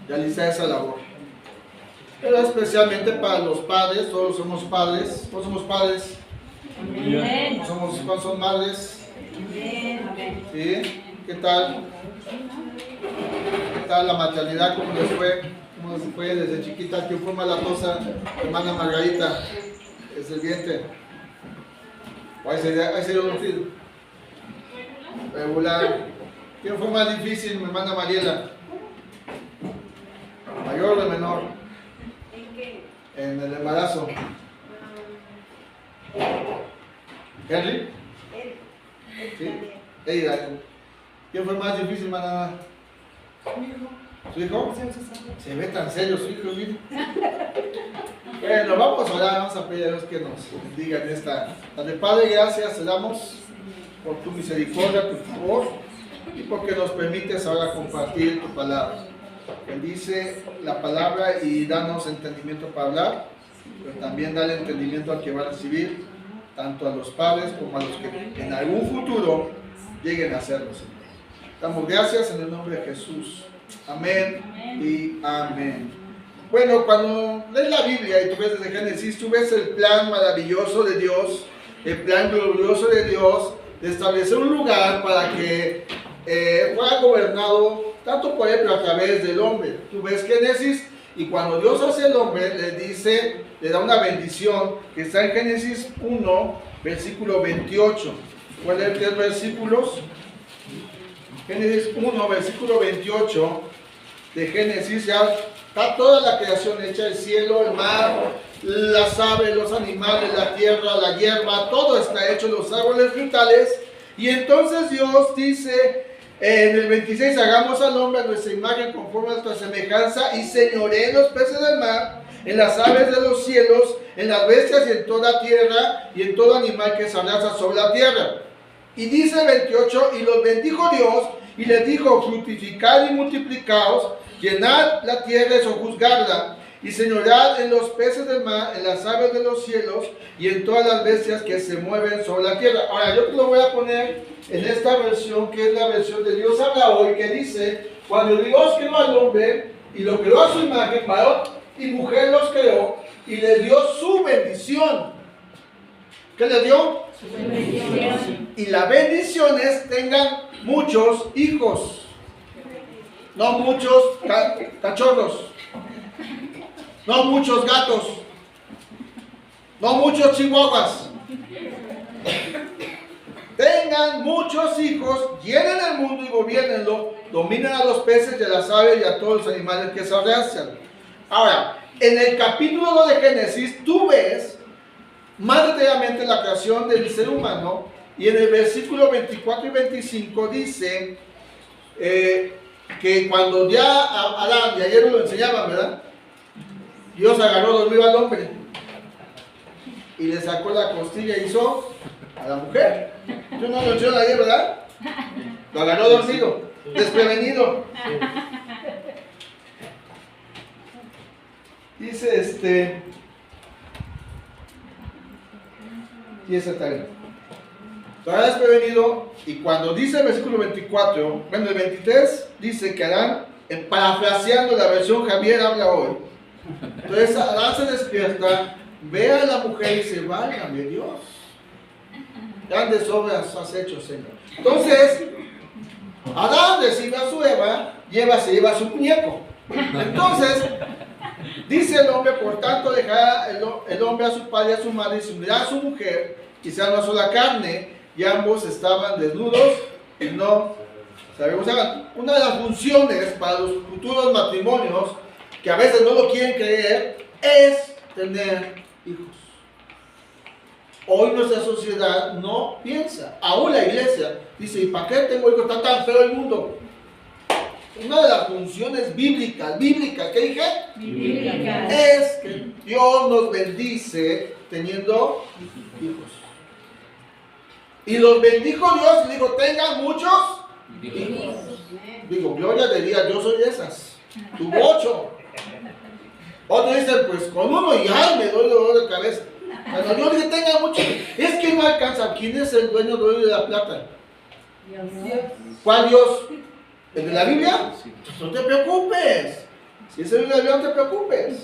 realizar esa labor. Pero especialmente para los padres, todos somos padres. ¿Todos somos padres? Amén. ¿Cuántos son madres? Amén. ¿Sí? ¿Qué tal? ¿Qué tal la maternidad? ¿Cómo les fue? ¿Cómo les fue desde chiquita? ¿Quién fue más latosa? Hermana Margarita, es el vientre. Ahí se dio un filo. Regular. ¿Quién fue más difícil, mi hermana Mariela? ¿Mayor o menor? ¿En qué? En el embarazo. ¿Henry? Sí. Ella. ¿Quién fue más difícil, hermana? ¿Su hijo? Se ve tan serio su hijo, mire. Bueno, vamos a orar, vamos a pedir a Dios que nos bendiga en esta tarde. Padre, gracias, te damos por tu misericordia, tu favor, y porque nos permites ahora compartir tu palabra. Bendice la palabra y danos entendimiento para hablar, pero también dale entendimiento al que va a recibir, tanto a los padres como a los que en algún futuro lleguen a serlo, Señor. Damos gracias en el nombre de Jesús. Amén y amén. Bueno, cuando lees la Biblia y tú ves desde Génesis, tú ves el plan maravilloso de Dios, el plan glorioso de Dios de establecer un lugar para que fuera gobernado tanto por él, pero a través del hombre. Tú ves Génesis y cuando Dios hace el hombre, le dice, le da una bendición que está en Génesis 1, versículo 28. ¿Puedes leer 3 versículos? Génesis 1, versículo 28 de Génesis, ya está toda la creación hecha, el cielo, el mar, las aves, los animales, la tierra, la hierba, todo está hecho, los árboles frutales. Y entonces Dios dice en el 26, hagamos al hombre a nuestra imagen conforme a nuestra semejanza y señoree en los peces del mar, en las aves de los cielos, en las bestias y en toda tierra y en todo animal que se arrastra sobre la tierra. Y dice el 28, y los bendijo Dios y les dijo, fructificad y multiplicaos, llenad la tierra y sojuzgadla, y señoread en los peces del mar, en las aves de los cielos y en todas las bestias que se mueven sobre la tierra. Ahora yo te lo voy a poner en esta versión, que es la versión de Dios habla hoy, que dice, cuando Dios creó al hombre y lo creó a su imagen, varón y mujer los creó y les dio su bendición. ¿Qué les dio? Su bendición. Y la bendición es tengan muchos hijos, no muchos cachorros, no muchos gatos, no muchos chihuahuas. Tengan muchos hijos, llenen el mundo y gobiernenlo, dominen a los peces y a las aves y a todos los animales que se arrastran. Ahora, en el capítulo 2 de Génesis, tú ves más detalladamente la creación del ser humano, y en el versículo 24 y 25 dice que cuando ya Adán, y ayer lo enseñaban, ¿verdad? Dios agarró dormido al hombre y le sacó la costilla y hizo a la mujer. Yo no lo enseñó ayer, ¿verdad? Lo agarró dormido, desprevenido. Dice y ese está bien. Todavía desprevenido, y cuando dice el versículo 24, bueno, el 23 dice que Adán, parafraseando la versión Javier habla hoy. Entonces Adán se despierta, ve a la mujer y dice, válgame Dios, grandes obras has hecho, Señor. Entonces Adán recibe a su Eva, se lleva a su muñeco. Entonces dice el hombre, por tanto dejará el hombre a su padre y a su madre y se unirá a su mujer y será una sola carne, y ambos estaban desnudos y no sabemos. Una de las funciones para los futuros matrimonios, que a veces no lo quieren creer, es tener hijos. Hoy nuestra sociedad no piensa, aún la iglesia dice, ¿y para qué tengo hijos? Está tan feo el mundo. Una de las funciones bíblicas, ¿qué dije? Bíblica. Es que Dios nos bendice teniendo hijos. Y los bendijo Dios y dijo, tengan muchos hijos. Digo, Gloria de Dios, yo soy de esas. Tuvo 8. Otros dicen, pues con uno y ay, me doy dolor de cabeza. Cuando yo dije, tengan muchos, es que no alcanza. ¿Quién es el dueño de la plata? Dios. ¿Cuál Dios? ¿El de la Biblia? No te preocupes. Si es el no te preocupes.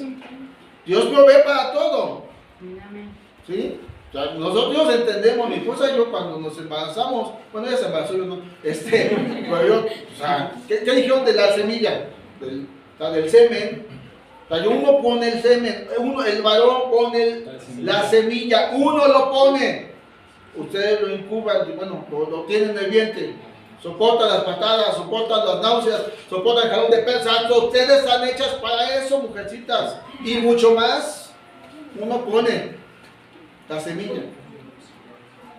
Dios provee para todo. ¿Sí? O sea, nosotros entendemos, mi esposa y yo, cuando nos embarazamos, bueno, ella se embarazó, yo no, pero yo, o sea, ¿qué dijeron de la semilla? Del semen. O sea, uno pone el semen, el varón pone la semilla, uno lo pone. Ustedes lo incuban, bueno, lo tienen en el vientre. Soportan las patadas, soportan las náuseas, soportan el jalón de persa. Ustedes están hechas para eso, mujercitas. Y mucho más, uno pone la semilla.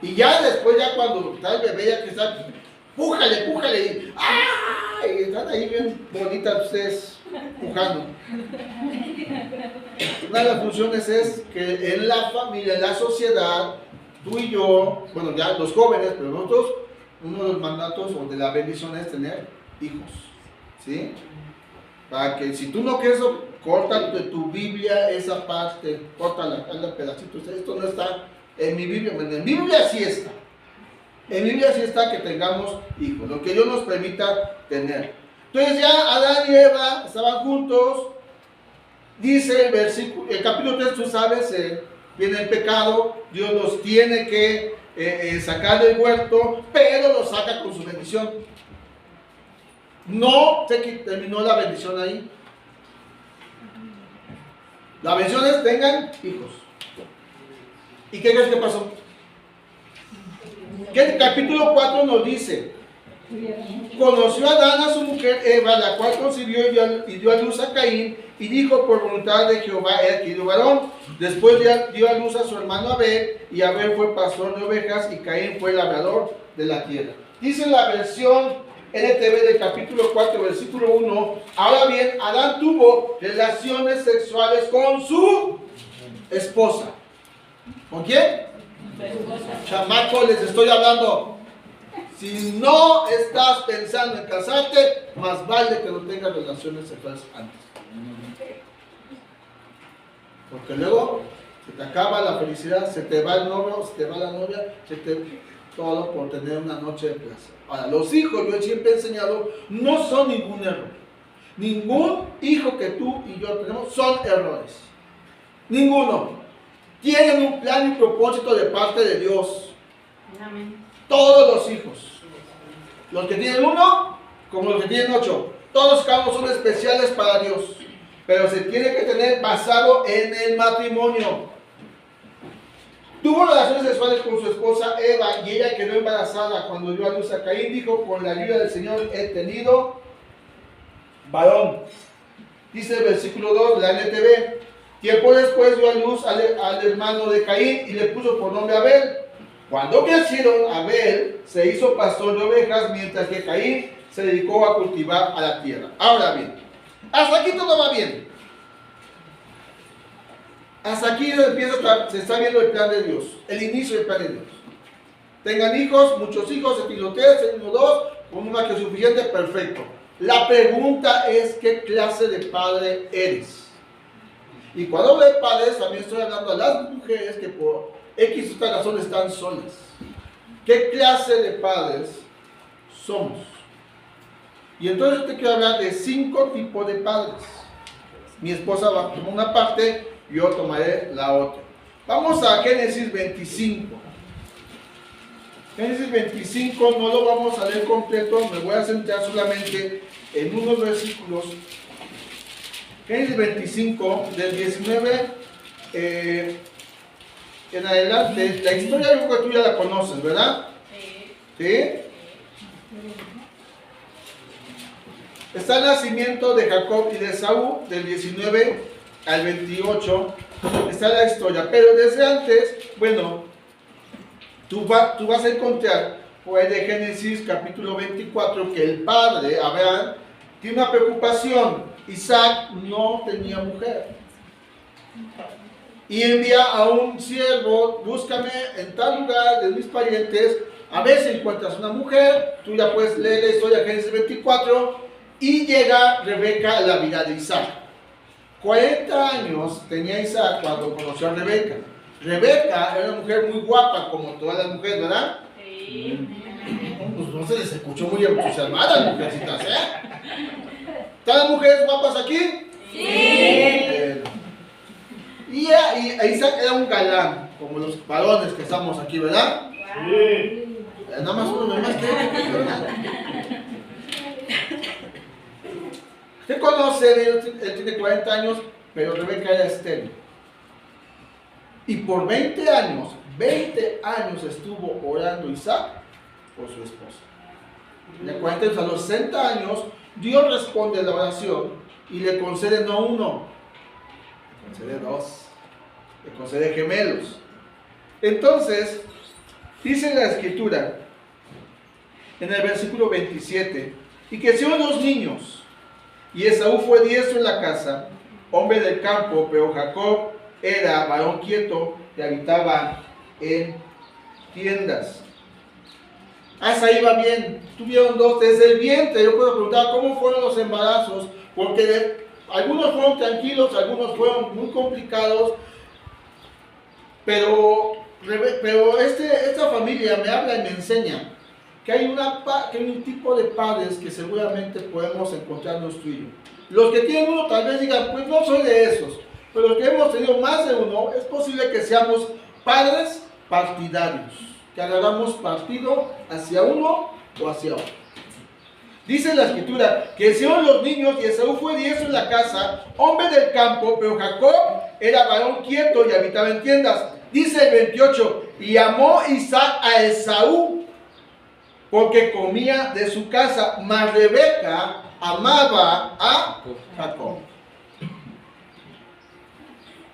Y ya después, ya cuando está el bebé, ya que está, pújale, y, ¡ah! Y están ahí bien bonitas ustedes, pujando. Una de las funciones es que en la familia, en la sociedad, tú y yo, bueno, ya los jóvenes, pero nosotros, uno de los mandatos o de la bendición es tener hijos, ¿sí? Para que si tú no quieres, corta de tu Biblia esa parte, córtala, hazla pedacitos. Esto no está en mi Biblia, en mi Biblia sí está. En mi Biblia sí está que tengamos hijos, lo que Dios nos permita tener. Entonces ya Adán y Eva estaban juntos, dice el versículo, el capítulo 3, tú sabes, viene el pecado, Dios los tiene que sacar del huerto, pero los saca con su bendición. No se terminó la bendición ahí. La bendición es tengan hijos. ¿Y qué crees que pasó? Que el capítulo 4 nos dice: conoció Adán a su mujer Eva, la cual concibió y dio a luz a Caín, y dijo: por voluntad de Jehová he adquirido varón. Después dio a luz a su hermano Abel, y Abel fue pastor de ovejas, y Caín fue labrador de la tierra. Dice la versión NTV del capítulo 4, versículo 1: ahora bien, Adán tuvo relaciones sexuales con su esposa. ¿Con quién? Chamaco, les estoy hablando. Si no estás pensando en casarte, más vale que no tengas relaciones sexuales antes. Porque luego se te acaba la felicidad, se te va el novio, se te va la novia, todo por tener una noche de placer. Ahora, los hijos, yo siempre he enseñado, no son ningún error. Ningún hijo que tú y yo tenemos son errores. Ninguno. Tienen un plan y propósito de parte de Dios. Amén. Todos los hijos. Los que tienen uno, como los que tienen 8. Todos cada uno son especiales para Dios. Pero se tiene que tener basado en el matrimonio. Tuvo relaciones sexuales con su esposa Eva y ella quedó embarazada cuando dio a luz a Caín. Dijo: con la ayuda del Señor he tenido varón. Dice el versículo 2 de la NTV. Tiempo después dio a luz al hermano de Caín y le puso por nombre Abel. Cuando crecieron, Abel se hizo pastor de ovejas, mientras que Caín se dedicó a cultivar a la tierra. Ahora bien, hasta aquí todo va bien. Hasta aquí se está viendo el plan de Dios, el inicio del plan de Dios. Tengan hijos, muchos hijos, se pilotea, se 1, 2, con una que es suficiente, perfecto. La pregunta es: ¿qué clase de padre eres? Y cuando hablo de padres, también estoy hablando a las mujeres que por X otra razón están solas. ¿Qué clase de padres somos? Y entonces yo te quiero hablar de 5 tipos de padres. Mi esposa va a tomar una parte, yo tomaré la otra. Vamos a Génesis 25. Génesis 25 no lo vamos a leer completo, me voy a centrar solamente en unos versículos. Génesis 25, del 19 en adelante. La historia yo creo que tú ya la conoces, ¿verdad? ¿Sí? Está el nacimiento de Jacob y de Esaú, del 19 al 28. Está la historia. Pero desde antes, bueno, tú vas a encontrar, pues, de Génesis capítulo 24, que el padre, Abraham, tiene una preocupación. Isaac no tenía mujer. Y envía a un siervo: búscame en tal lugar de mis parientes, a ver si encuentras una mujer. Tú ya puedes leer la historia de Génesis 24. Y llega Rebeca a la vida de Isaac. 40 años tenía Isaac cuando conoció a Rebeca. Rebeca era una mujer muy guapa, como todas las mujeres, ¿verdad? Sí. Pues no se les escuchó muy entusiasmadas las mujercitas, ¿eh? ¿Están las mujeres guapas aquí? Bien. Y Isaac era un galán, como los varones que estamos aquí, ¿verdad? Nada más uno, nada más que usted conoce, él tiene 40 años, pero Rebeca era estéril. Y por 20 años estuvo orando Isaac por su esposa. De 40 años a los 60 años, Dios responde a la oración y le concede no uno, le concede dos, le concede gemelos. Entonces, dice la escritura, en el versículo 27, y crecieron los niños, y Esaú fue diestro en la casa, hombre del campo, pero Jacob era varón quieto que habitaba en tiendas. Hasta ahí va bien. Tuvieron dos desde el vientre. Yo puedo preguntar cómo fueron los embarazos, porque algunos fueron tranquilos, algunos fueron muy complicados, pero esta familia me habla y me enseña que hay un tipo de padres que seguramente podemos encontrarnos tú y yo. Los que tienen uno tal vez digan, pues no soy de esos, pero los que hemos tenido más de uno, es posible que seamos padres partidarios, que agarramos partido hacia uno o hacia otro. Dice la escritura que crecieron los niños y Esaú fue diestro en la casa, hombre del campo, pero Jacob era varón quieto y habitaba en tiendas. Dice el 28, y amó Isaac a Esaú porque comía de su casa, mas Rebeca amaba a Jacob.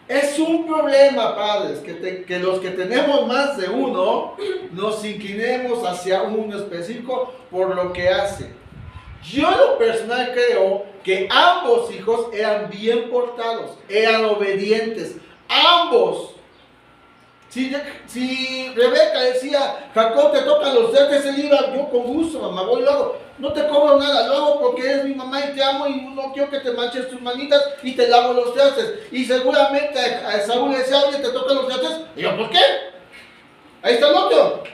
Es un problema, padres, que los que tenemos más de uno nos inclinemos hacia uno específico por lo que hace. Yo en lo personal creo que ambos hijos eran bien portados, eran obedientes, ambos. Si Rebeca decía, Jacob, te tocan los dedos, él iba, yo con gusto, mamá, voy y lo hago. No te cobro nada, lo hago porque eres mi mamá y te amo y no quiero que te manches tus manitas y te lavo los trastes. Y seguramente a Saúl le decía, oye, te tocan los trastes. Y yo, ¿por qué? Ahí está el otro.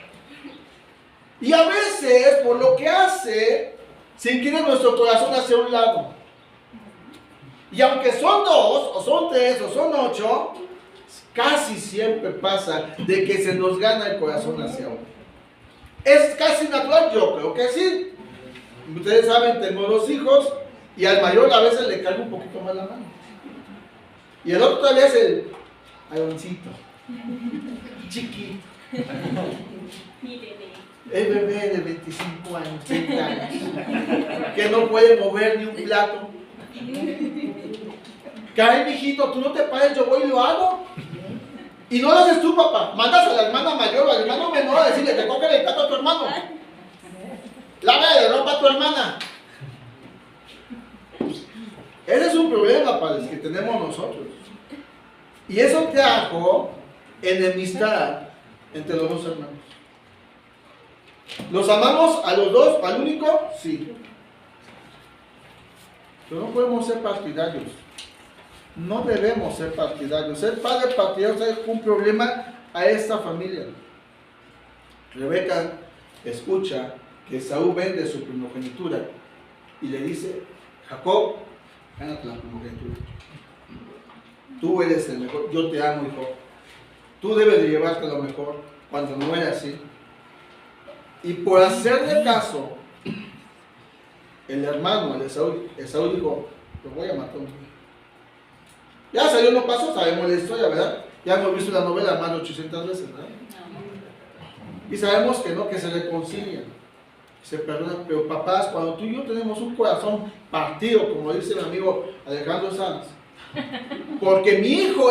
Y a veces, por lo que hace, se inclina nuestro corazón hacia un lado. Y aunque son dos, o son tres, o son 8, casi siempre pasa de que se nos gana el corazón hacia uno. Es casi natural, yo creo que sí. Ustedes saben, tengo 2 hijos y al mayor a veces le cae un poquito más la mano. Y el otro todavía es el aloncito, chiquito. El bebé de 25 años, 30 años, que no puede mover ni un plato. Cae, mijito, tú no te pares, yo voy y lo hago. Y no lo haces tú, papá. Mandas a la hermana mayor o al hermano menor a decirle que coge el plato a tu hermano. Lávale de ropa a tu hermana. Ese es un problema, padres, que tenemos nosotros. Y eso trajo enemistad entre los 2 hermanos. ¿Los amamos a los 2, al único? Sí. Pero no podemos ser partidarios. No debemos ser partidarios. Ser padre partidario es un problema a esta familia. Rebeca escucha que Esaú vende su primogenitura y le dice, Jacob, gánate la primogenitura. Tú eres el mejor, yo te amo, hijo. Tú debes de llevarte lo mejor cuando no era así. Y por hacerle caso, el hermano, el Esaú dijo, lo voy a matar. Ya salió, no pasó, sabemos la historia, ¿verdad? Ya hemos visto la novela más de 800 veces, ¿verdad? Y sabemos que no, que se reconcilian, se perdonan. Pero papás, cuando tú y yo tenemos un corazón partido, como dice mi amigo Alejandro Sanz, porque mi hijo,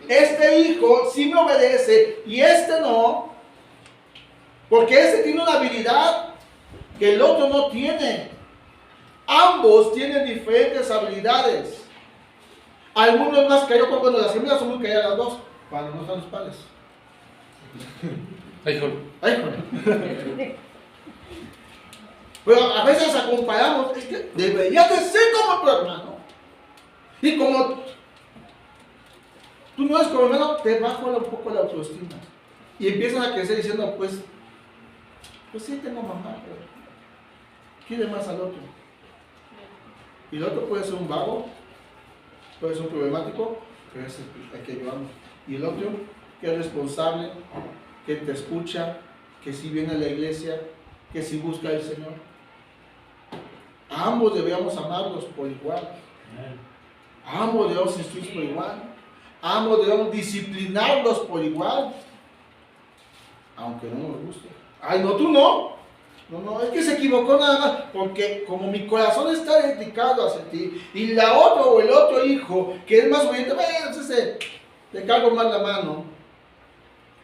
este hijo sí me obedece y este no, porque este tiene una habilidad que el otro no tiene. Ambos tienen diferentes habilidades. Algunos más callados, cuando las gemelas son muy calladas las dos, cuando no están los padres. Ay, joder. Pero a veces comparamos, es que deberías de ser como tu hermano. Y como tú no eres como hermano, te baja un poco la autoestima. Y empiezan a crecer diciendo, pues sí tengo mamá, pero quiere más al otro. Y el otro puede ser un vago, puede ser un problemático, pero ese hay que ayudarlo. Y el otro, que es responsable, que te escucha, que si viene a la iglesia, que si busca al Señor. A ambos debemos amarlos por igual. A ambos debemos instruirlos por igual. A ambos debemos disciplinarlos por igual. Aunque no nos guste. Ay, no, tú no. No, es que se equivocó nada más. Porque como mi corazón está dedicado hacia ti, y la otra o el otro hijo, que es más obediente, bueno, entonces le cargo más la mano.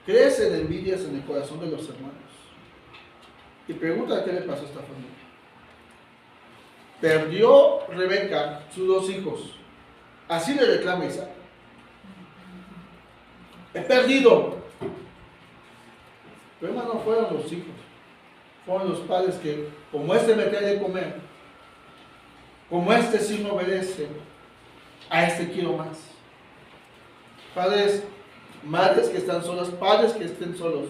Crecen envidias en el corazón de los hermanos. Y pregunta qué le pasó a esta familia. Perdió Rebeca sus 2 hijos. Así le reclama Isaac. He perdido. Pero no fueron los hijos. Fueron los padres que, como este me trae de comer, como este sí me obedece, a este quiero más. Padres, madres que están solas, padres que estén solos,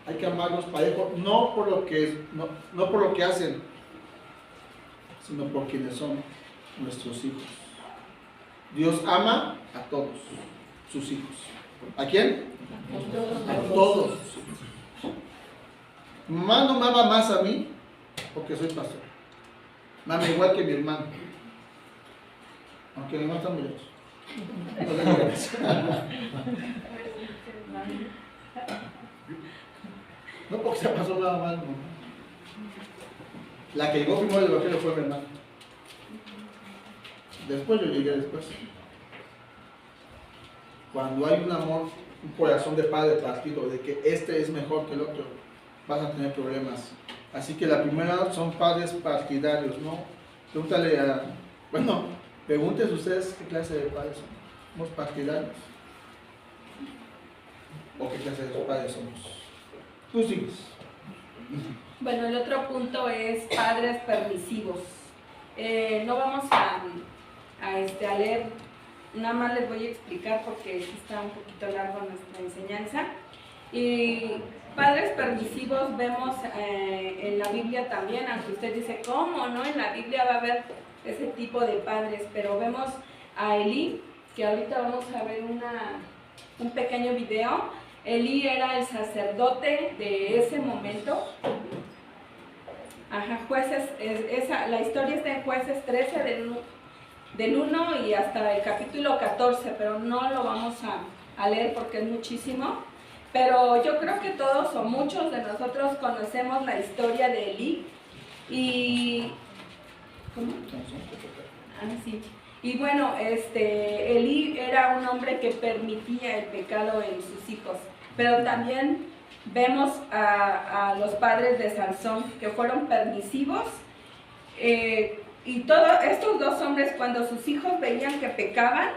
hay que amarlos parejo, no por lo que hacen, sino por quienes son nuestros hijos. Dios ama a todos sus hijos. ¿A quién? A todos sus hijos. Mi mamá no me ama más a mí porque soy pastor. Me ama igual que mi hermano. Aunque mi hermano está muy lejos. No porque se pasó nada mal, no. La que llegó primero del evangelio fue mi hermano. Después yo llegué después. Cuando hay un amor, un corazón de padre partido, de que este es mejor que el otro, vas a tener problemas. Así que la primera son padres partidarios, ¿no? Pregúntale pregúntense ustedes qué clase de padres son. ¿Somos partidarios? ¿O qué clase de padres somos? Tú sigues. Bueno, el otro punto es padres permisivos. No vamos a leer, nada más les voy a explicar porque está un poquito largo nuestra enseñanza. Y padres permisivos vemos en la Biblia también, aunque usted dice, ¿cómo? ¿No? En la Biblia va a haber ese tipo de padres, pero vemos a Elí, que ahorita vamos a ver un pequeño video. Elí era el sacerdote de ese momento. Jueces, la historia está en Jueces 13 del 1 y hasta el capítulo 14, pero no lo vamos a leer porque es muchísimo. Pero yo creo que todos o muchos de nosotros conocemos la historia de Elí. Y ¿cómo? Sí. Y bueno, Elí era un hombre que permitía el pecado en sus hijos. Pero también vemos a los padres de Sansón que fueron permisivos. Y todos estos 2 hombres, cuando sus hijos veían que pecaban,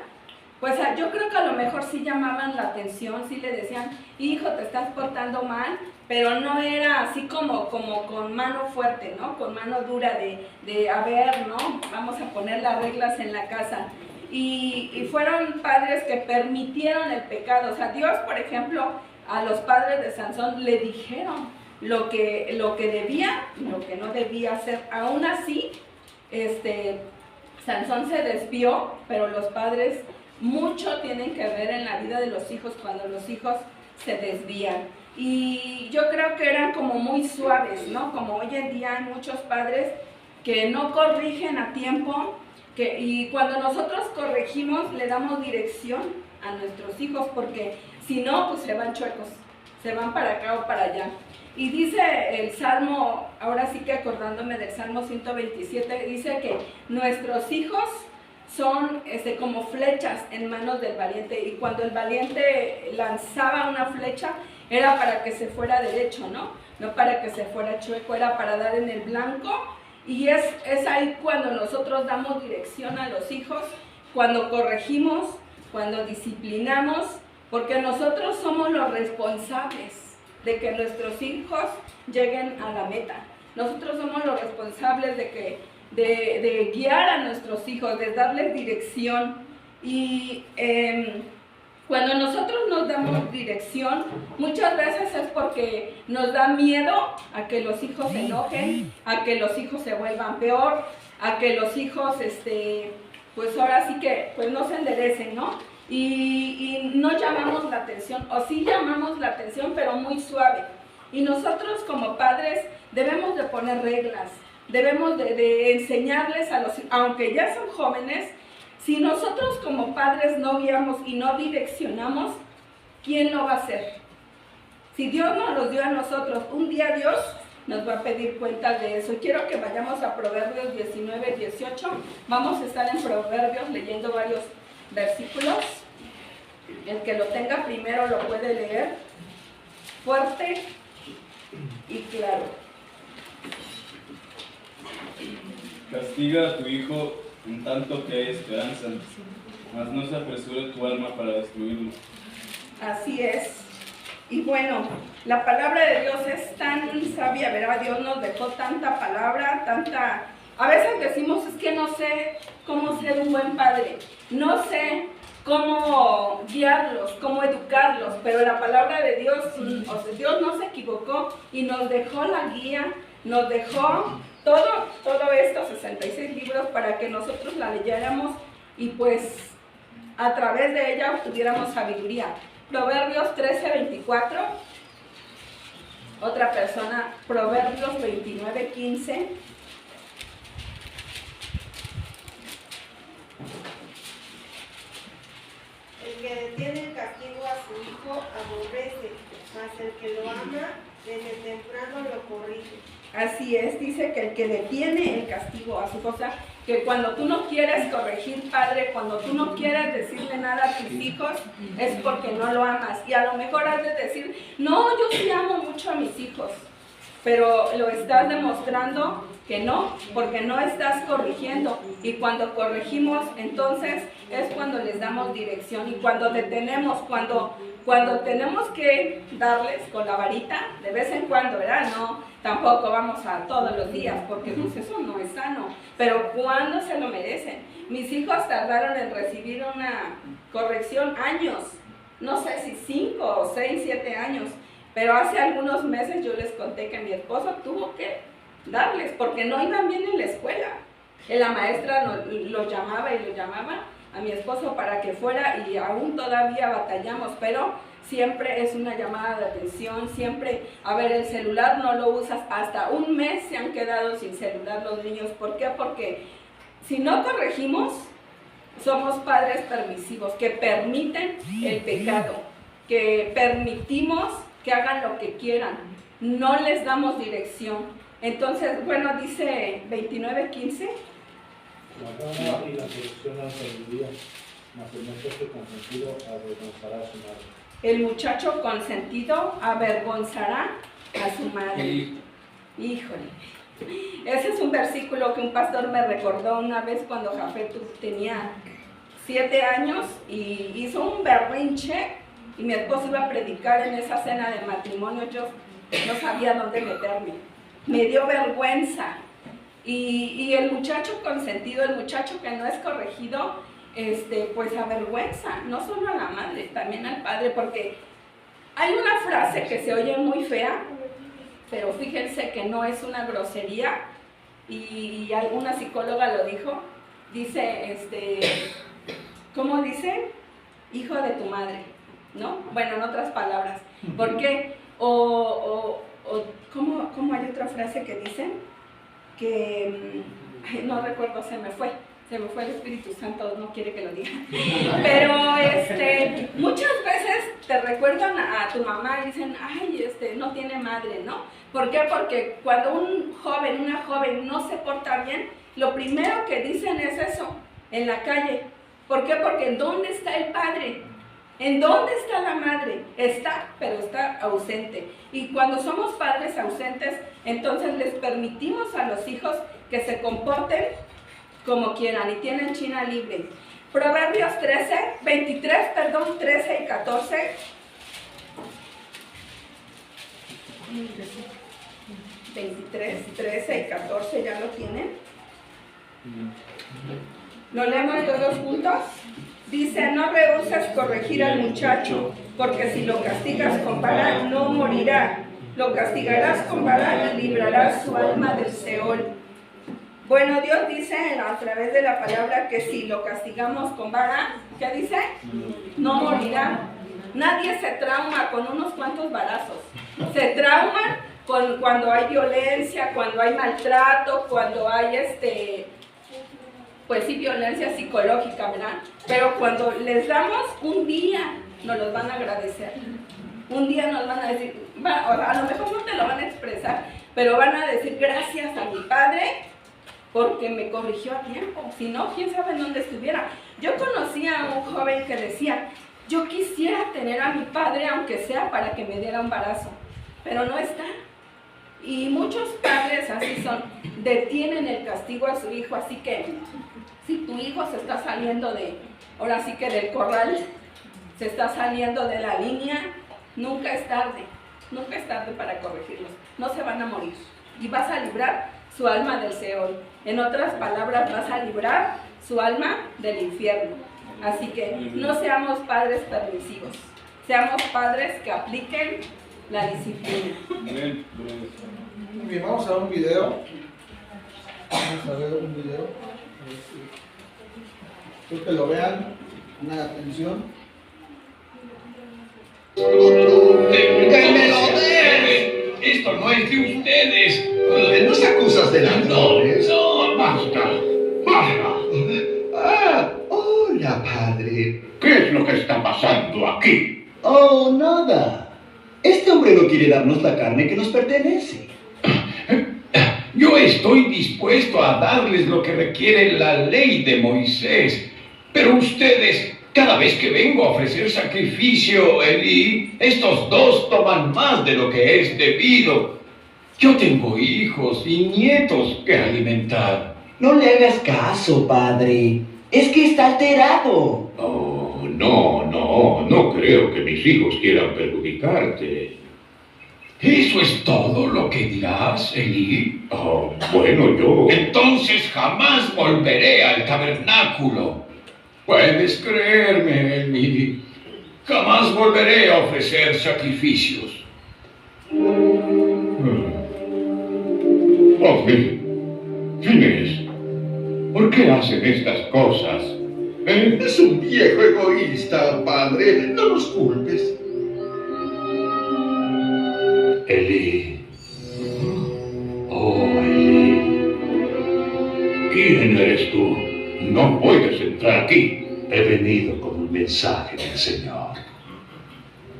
pues yo creo que a lo mejor sí llamaban la atención, sí le decían, hijo, te estás portando mal, pero no era así como con mano fuerte, ¿no? Con mano dura de a ver, ¿no? Vamos a poner las reglas en la casa. Y fueron padres que permitieron el pecado. O sea, Dios, por ejemplo, a los padres de Sansón le dijeron lo que debía y lo que no debía hacer. Aún así, Sansón se desvió, pero los padres mucho tienen que ver en la vida de los hijos cuando los hijos se desvían. Y yo creo que eran como muy suaves, ¿no? Como hoy en día hay muchos padres que no corrigen a tiempo, y cuando nosotros corregimos le damos dirección a nuestros hijos, porque si no, pues se van chuecos, se van para acá o para allá. Y dice el Salmo, ahora sí que acordándome del Salmo 127, dice que nuestros hijos son como flechas en manos del valiente, y cuando el valiente lanzaba una flecha era para que se fuera derecho, no para que se fuera chueco, era para dar en el blanco. Y es ahí cuando nosotros damos dirección a los hijos, cuando corregimos, cuando disciplinamos, porque nosotros somos los responsables de que nuestros hijos lleguen a la meta. Nosotros somos los responsables de guiar a nuestros hijos, de darles dirección. Y cuando nosotros nos damos dirección, muchas veces es porque nos da miedo a que los hijos se enojen, a que los hijos se vuelvan peor, a que los hijos pues ahora sí que pues no se enderecen, ¿no? Y no llamamos la atención, o sí llamamos la atención, pero muy suave. Y nosotros como padres debemos de poner reglas, debemos de enseñarles a los, aunque ya son jóvenes, si nosotros como padres no guiamos y no direccionamos, ¿quién lo va a hacer? Si Dios nos los dio a nosotros, un día Dios nos va a pedir cuentas de eso. Y quiero que vayamos a Proverbios 19, 18. Vamos a estar en Proverbios leyendo varios versículos. El que lo tenga primero lo puede leer fuerte y claro. Castiga a tu hijo en tanto que hay esperanza, mas no se apresure tu alma para destruirlo. Así es. Y bueno, la palabra de Dios es tan sabia, ¿verdad? Dios nos dejó tanta palabra, tanta... A veces decimos, es que no sé cómo ser un buen padre, no sé cómo guiarlos, cómo educarlos, pero la palabra de Dios, o sea, Dios no se equivocó y nos dejó la guía, nos dejó todo estos 66 libros para que nosotros la leyéramos y pues a través de ella obtuviéramos sabiduría. Proverbios 13, 24, otra persona, Proverbios 29, 15. El que detiene el castigo a su hijo aborrece, mas el que lo ama desde temprano lo corrige. Así es, dice que el que detiene el castigo a su hijo, o sea, que cuando tú no quieres corregir, padre, cuando tú no quieres decirle nada a tus hijos, es porque no lo amas. Y a lo mejor has de decir, no, yo sí amo mucho a mis hijos, pero lo estás demostrando que no, porque no estás corrigiendo. Y cuando corregimos, entonces es cuando les damos dirección y cuando detenemos, cuando tenemos que darles con la varita, de vez en cuando, ¿verdad? No, tampoco vamos a todos los días, porque pues eso no es sano, pero cuando se lo merecen. Mis hijos tardaron en recibir una corrección años, no sé si 5 o 6, 7 años, pero hace algunos meses yo les conté que mi esposo tuvo que darles, porque no iban bien en la escuela. La maestra lo llamaba y lo llamaba a mi esposo para que fuera y aún todavía batallamos, pero siempre es una llamada de atención, siempre, a ver, el celular no lo usas, hasta un mes se han quedado sin celular los niños. ¿Por qué? Porque si no corregimos, somos padres permisivos, que permiten el pecado, que permitimos que hagan lo que quieran, no les damos dirección. Entonces, bueno, dice 29:15. La rama y la corrupción la sabiduría, mas el muchacho consentido avergonzará a su madre. El muchacho consentido avergonzará a su madre. Híjole. Ese es un versículo que un pastor me recordó una vez cuando Jafet tenía 7 años y hizo un berrinche y mi esposo iba a predicar en esa cena de matrimonio. Yo no sabía dónde meterme. Me dio vergüenza. Y el muchacho consentido, el muchacho que no es corregido, pues avergüenza, no solo a la madre, también al padre, porque hay una frase que se oye muy fea, pero fíjense que no es una grosería, y alguna psicóloga lo dijo, dice, ¿cómo dice? Hijo de tu madre, ¿no? Bueno, en otras palabras, ¿por qué? ¿Cómo hay otra frase que dicen? Que, no recuerdo, se me fue el Espíritu Santo, no quiere que lo diga, pero muchas veces te recuerdan a tu mamá y dicen, ay, no tiene madre, ¿no? ¿Por qué? Porque cuando un joven, una joven no se porta bien, lo primero que dicen es eso, en la calle. ¿Por qué? Porque ¿dónde está el padre? ¿En dónde está la madre? Está, pero está ausente. Y cuando somos padres ausentes, entonces les permitimos a los hijos que se comporten como quieran y tienen China libre. Proverbios 13 y 14. (23, 13 y 14) ¿ya lo tienen? ¿Lo leemos todos juntos? Dice, no rehúses corregir al muchacho, porque si lo castigas con vara, no morirá. Lo castigarás con vara y librarás su alma del Seol. Bueno, Dios dice a través de la palabra que si lo castigamos con vara, ¿qué dice? No morirá. Nadie se trauma con unos cuantos varazos. Se trauman cuando hay violencia, cuando hay maltrato, cuando hay pues sí, violencia psicológica, ¿verdad? Pero cuando les damos un día, nos los van a agradecer. Un día nos van a decir, a lo mejor no te lo van a expresar, pero van a decir gracias a mi padre porque me corrigió a tiempo. Si no, quién sabe en dónde estuviera. Yo conocí a un joven que decía, yo quisiera tener a mi padre, aunque sea para que me diera un barazo, pero no está. Y muchos padres así son, detienen el castigo a su hijo, así que si tu hijo se está saliendo ahora sí que del corral, se está saliendo de la línea, nunca es tarde para corregirlos, no se van a morir y vas a librar su alma del Seol. En otras palabras, vas a librar su alma del infierno. Así que no seamos padres permisivos, seamos padres que apliquen la disciplina. Muy bien, vamos a ver un video. Quiero que lo vean, una atención. ¡Que me lo den! Esto no es de ustedes. Nos acusas de ladrones. No, basta. Basta. Hola, padre. ¿Qué es lo que está pasando aquí? Oh, nada. Este hombre no quiere darnos la carne que nos pertenece. Yo estoy dispuesto a darles lo que requiere la ley de Moisés. Pero ustedes, cada vez que vengo a ofrecer sacrificio, Elí, estos dos toman más de lo que es debido. Yo tengo hijos y nietos que alimentar. No le hagas caso, padre. Es que está alterado. Oh, no creo que mis hijos quieran perjudicarte. ¿Eso es todo lo que dirás, Elí? Oh, bueno, yo... Entonces jamás volveré al tabernáculo. Puedes creerme, Elí. Jamás volveré a ofrecer sacrificios. Oh, Fines, ¿por qué hacen estas cosas? Es un viejo egoísta, padre. No nos culpes. Elí. Oh, Elí. ¿Quién eres tú? No puedes entrar aquí. He venido con un mensaje del Señor.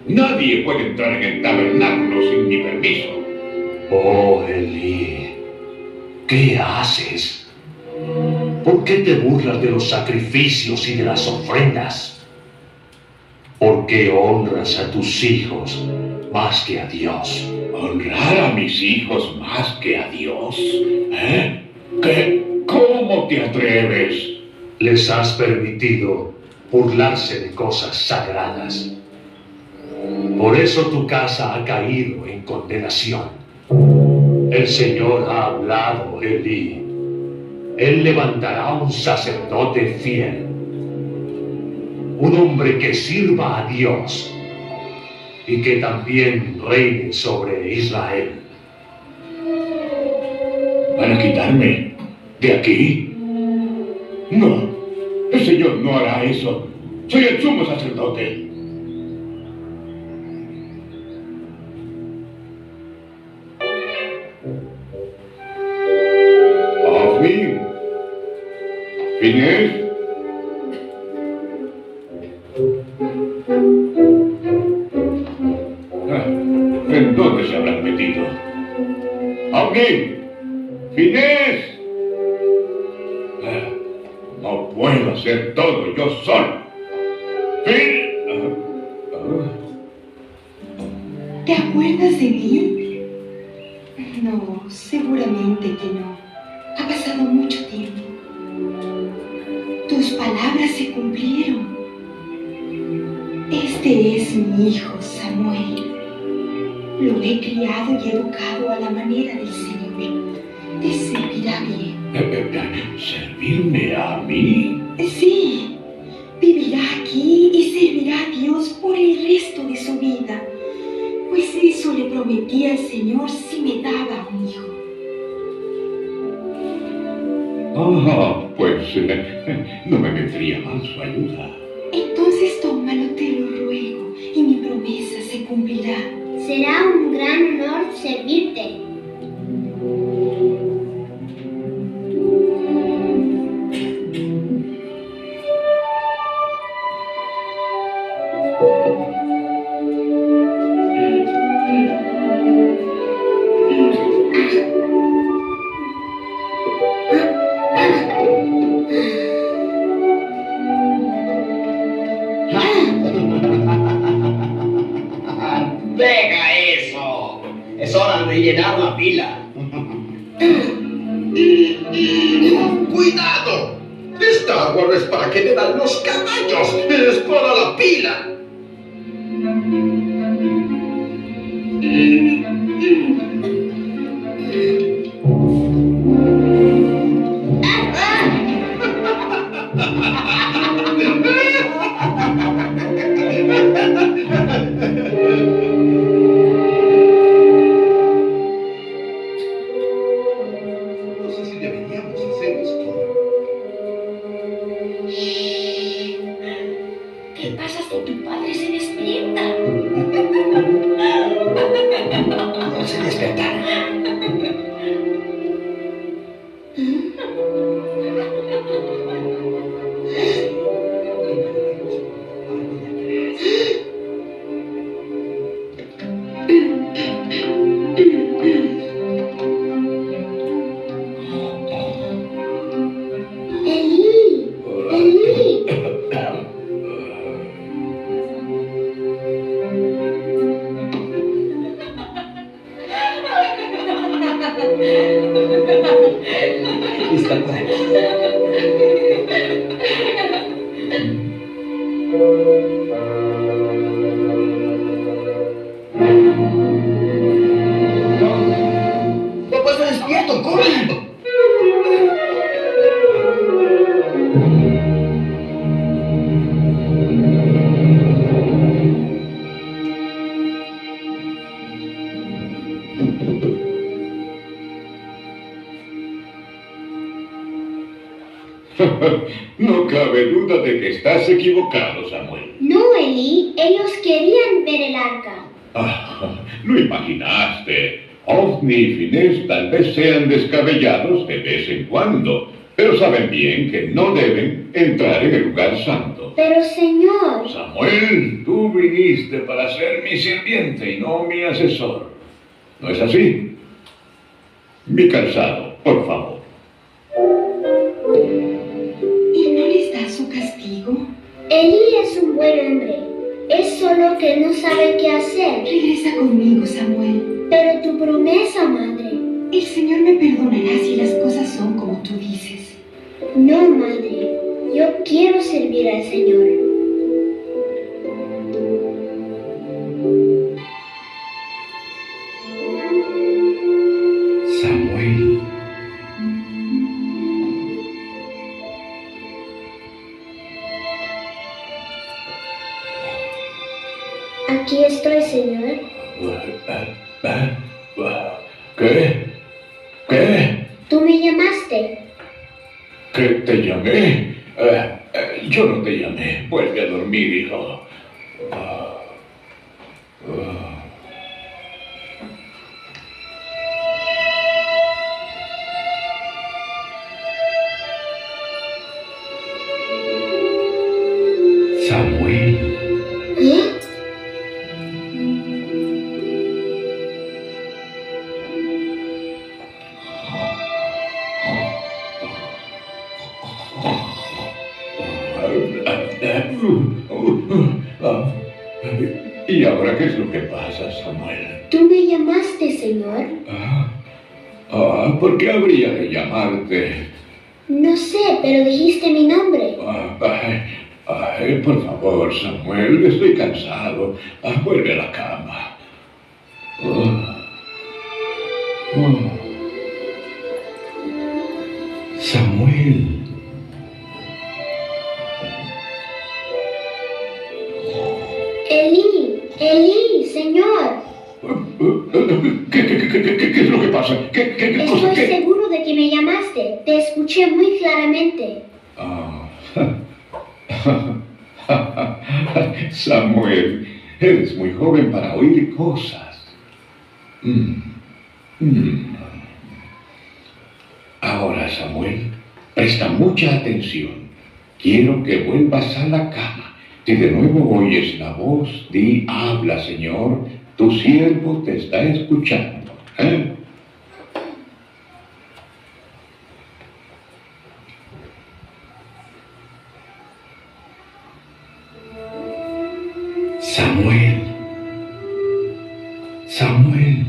Nadie puede entrar en el tabernáculo sin mi permiso. Oh, Elí, ¿qué haces? ¿Por qué te burlas de los sacrificios y de las ofrendas? ¿Por qué honras a tus hijos más que a Dios? ¿Honrar a mis hijos más que a Dios? ¿Eh? ¿Qué? ¿Cómo te atreves? Les has permitido burlarse de cosas sagradas. Por eso tu casa ha caído en condenación. El Señor ha hablado, Elí. Él levantará un sacerdote fiel, un hombre que sirva a Dios y que también reine sobre Israel. ¿Van a quitarme de aquí? No, el Señor no hará eso. Soy el sumo sacerdote. ¿Fines? ¿En dónde se habrán metido? ¡Auguín! ¡Fines! No puedo hacer todo yo solo. ¿Te acuerdas de mí? No, seguramente que no. Ha pasado mucho tiempo. Tus palabras se cumplieron. Este es mi hijo, Samuel. Lo he criado y educado a la manera del Señor. Te servirá bien. ¿Servirme a mí? Sí, vivirá aquí y servirá a Dios por el resto de su vida. Pues eso le prometí al Señor si me daba un hijo. Pues no me vendría mal su ayuda. Entonces tómalo, te lo ruego, y mi promesa se cumplirá. Será un gran honor servirte. ¡Deja eso! Es hora de llenar la pila. ¡Cuidado! Esta agua no es para que beban los caballos, es para la pila. No sé si deberíamos hacer esto. ¿Qué pasa si tu padre se despierta? No se despertará. Elí, Elí. Está por aquí. ¡Papá está despierto! ¡Corre! No cabe duda de que estás equivocado, Samuel. No, Elí, ellos querían ver el arca. Lo imaginaste. Ofni y Finés tal vez sean descabellados de vez en cuando, pero saben bien que no deben entrar en el lugar santo. Pero, Señor, Samuel, tú viniste para ser mi sirviente y no mi asesor. ¿No es así? Mi calzado, por favor. ¿Y no les da su castigo? Elí es un buen hombre. Es solo que no sabe qué hacer. Regresa conmigo, Samuel. Pero tu promesa, madre. El Señor me perdonará si las cosas son como tú dices. No, madre. Yo quiero servir al Señor. Samuel. Aquí estoy, Señor. ¿Qué? ¿Qué? Tú me llamaste. ¿Qué te llamé? Yo no te llamé. Vuelve a dormir, hijo. Samuel. ¿Eh? ¿Y ahora qué es lo que pasa, Samuel? Tú me llamaste, Señor. ¿Por qué habría de llamarte? No sé, pero dijiste mi nombre. Por favor, Samuel, estoy cansado. Vuelve a la cama. Samuel. Elí, Elí, Señor. ¿Qué es lo que pasa? ¿Qué cosa? Estoy seguro de que me llamaste. Te escuché escuché muy claramente. Samuel, eres muy joven para oír cosas. Ahora, Samuel, presta mucha atención. Quiero que vuelvas a la cama. Si de nuevo oyes la voz, di, habla, Señor, tu siervo te está escuchando. Samuel. Samuel.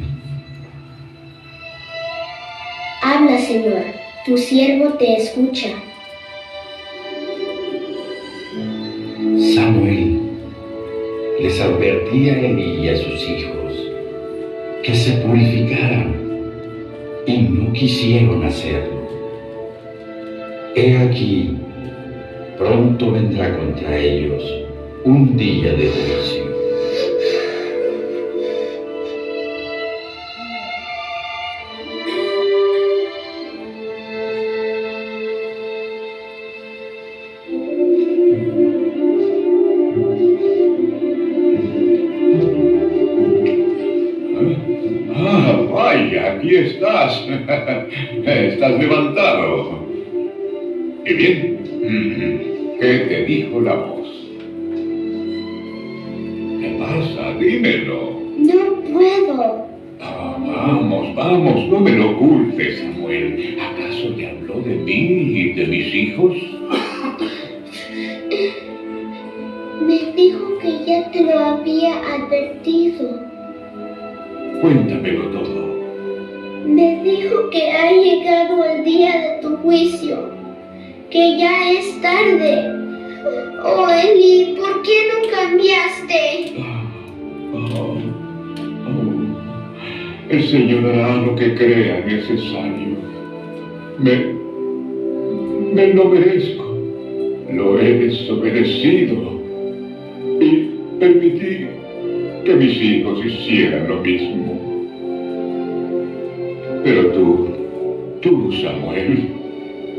Habla, Señor, tu siervo te escucha. Samuel, les advertía a Elí y a sus hijos que se purificaran y no quisieron hacerlo. He aquí, pronto vendrá contra ellos un día de juicio. Vaya, aquí estás. Estás levantado. ¿Qué bien? ¿Qué te dijo la voz? ¿Qué pasa? Dímelo. No puedo. Vamos, no me lo ocultes, Samuel. ¿Acaso te habló de mí y de mis hijos? Me dijo que ya te lo había advertido. Cuéntamelo todo. Me dijo que ha llegado el día de tu juicio, que ya es tarde. Oh, Eli, ¿por qué no cambiaste? El Señor hará lo que crea necesario. Me lo merezco. Lo he desobedecido y permití que mis hijos hicieran lo mismo. Pero tú, Samuel,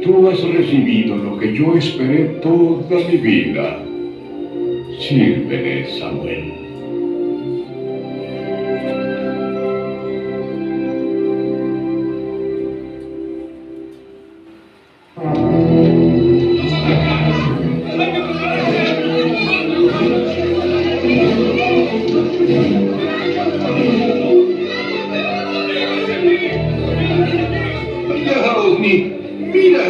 tú has recibido lo que yo esperé toda mi vida. Sírvele, Samuel. ¡Mira!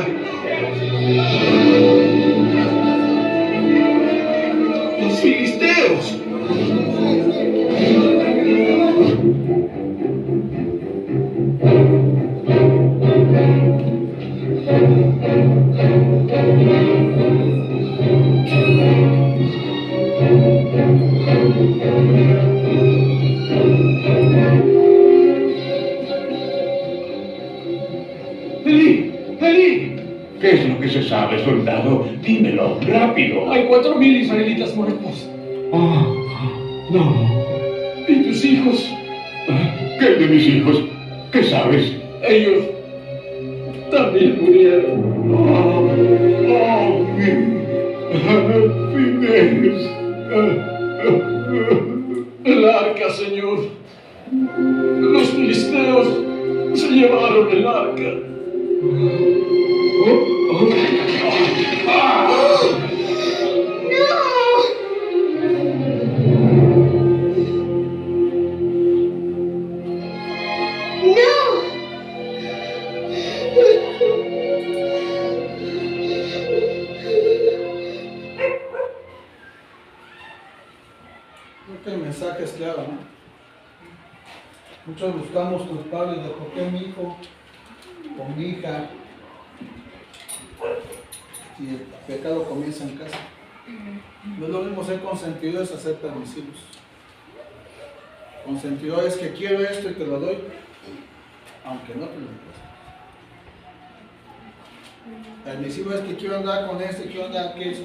¡Los filisteos! ¿Qué es lo que se sabe, soldado? Dímelo, rápido. Hay 4,000 israelitas muertos. No. ¿Y tus hijos? ¿Qué de mis hijos? ¿Qué sabes? Ellos también murieron. Finés. El arca, Señor. Los filisteos se llevaron el arca. Creo que el mensaje es claro, ¿no? Muchos buscamos culpables de por qué mi hijo o mi hija, y el pecado comienza en casa. No es lo mismo ser consentido, es hacer permisivos. Consentido es que quiero esto y te lo doy, aunque no te lo doy. Permisivo es que quiero andar con este, quiero andar aquí, es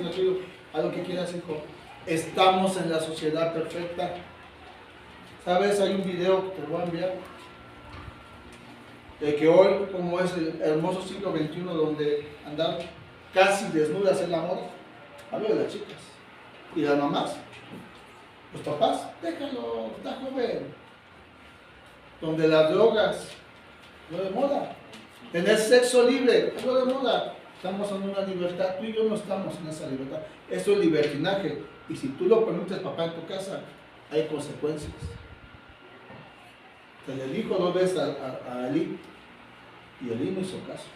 algo que quieras, hijo. Estamos en la sociedad perfecta. ¿Sabes? Hay un video que te voy a enviar De que hoy, como es el hermoso siglo XXI, donde andar casi desnudas en la moda, hablo de las chicas y las mamás, los papás, déjalo, está joven. Donde las drogas, lo de moda. Tener sexo libre, lo de moda. Estamos en una libertad, tú y yo no estamos en esa libertad. Esto es libertinaje. Y si tú lo permites, papá, en tu casa, hay consecuencias. Se le dijo 2 veces a Elí, y Elí no hizo caso.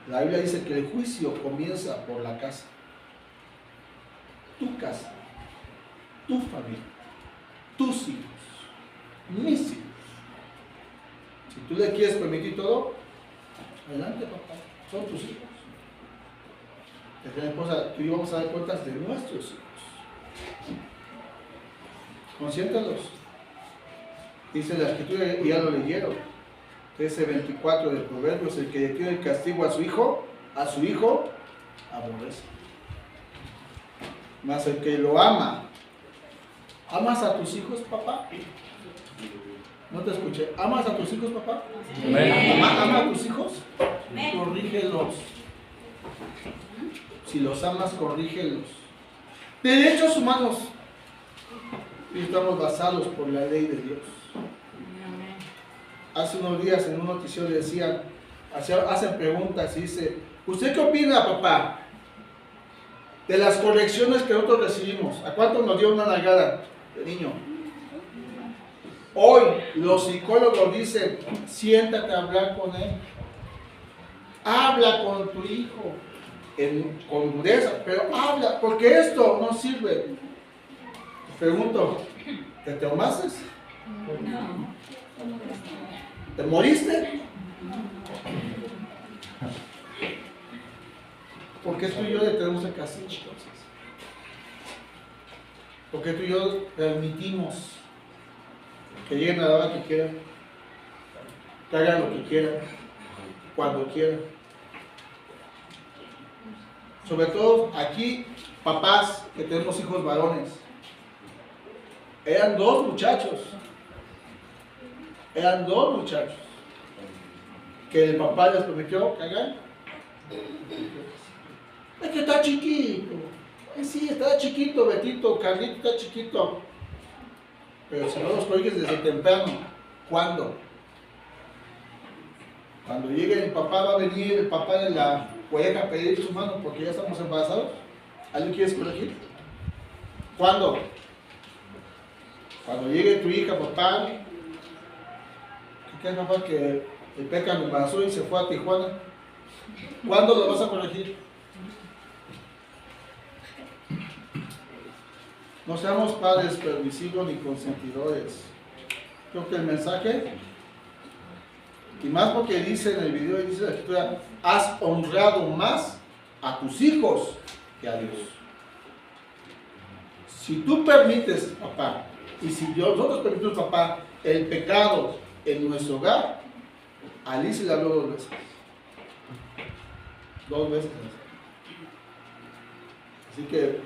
La Biblia dice que el juicio comienza por la casa. Tu casa, tu familia, tus hijos, mis hijos. Si tú le quieres permitir todo, adelante, papá, son tus hijos. Esposa, tú y yo vamos a dar cuentas de nuestros hijos. Consiéntalos. Dice la escritura, y ya lo leyeron, 13:24 del Proverbios: el que detiene el castigo a su hijo aborrece. Mas el que lo ama. ¿Amas a tus hijos, papá? No te escuché. ¿Amas a tus hijos, papá? ¿Ama a tus hijos? Corrígelos. Si los amas, corrígelos. Derechos humanos. Y estamos basados por la ley de Dios. Hace unos días en un noticiero decían, hacen preguntas y dice: ¿usted qué opina, papá, de las correcciones que nosotros recibimos? ¿A cuánto nos dio una nalgada de niño? Hoy los psicólogos dicen: siéntate a hablar con él. Habla con tu hijo con dureza, pero habla, porque esto no sirve. Te pregunto, ¿te traumaste? No. ¿Te moriste? ¿Por qué tú y yo le tenemos el castigo entonces? ¿Por qué tú y yo permitimos que lleguen a la hora que quieran, que hagan lo que quieran, cuando quieran? Sobre todo aquí, papás que tenemos hijos varones, eran 2 muchachos. Eran 2 muchachos que el papá les prometió cagar. Es que está chiquito. Sí, está chiquito, Betito, Carlito está chiquito. Pero si no los corriges desde temprano, ¿cuándo? Cuando llegue el papá, va a venir el papá de la pareja a pedir su mano porque ya estamos embarazados. ¿Alguien quieres corregir? ¿Cuándo? Cuando llegue tu hija, papá, ¿qué es, papá, que el Peca me embarazó y se fue a Tijuana? ¿Cuándo lo vas a corregir? No seamos padres permisivos ni consentidores. Creo que el mensaje, y más porque dice en el video, dice la escritura: has honrado más a tus hijos que a Dios. Si tú permites, papá, y si nosotros permitimos, papá, el pecado en nuestro hogar, a Alice le habló 2 veces. 2 veces. Así que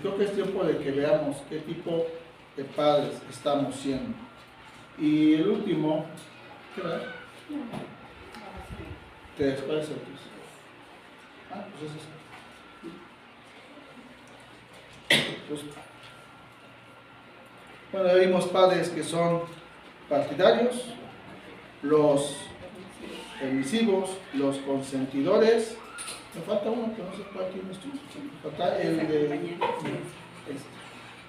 creo que es tiempo de que veamos qué tipo de padres estamos siendo. Y el último, ¿qué va? ¿Te después el tuyo? Ah, pues es eso. Bueno, ya vimos padres que son partidarios, los permisivos, los consentidores. Me falta uno que no sé cuál tienes tú. Me falta el de este.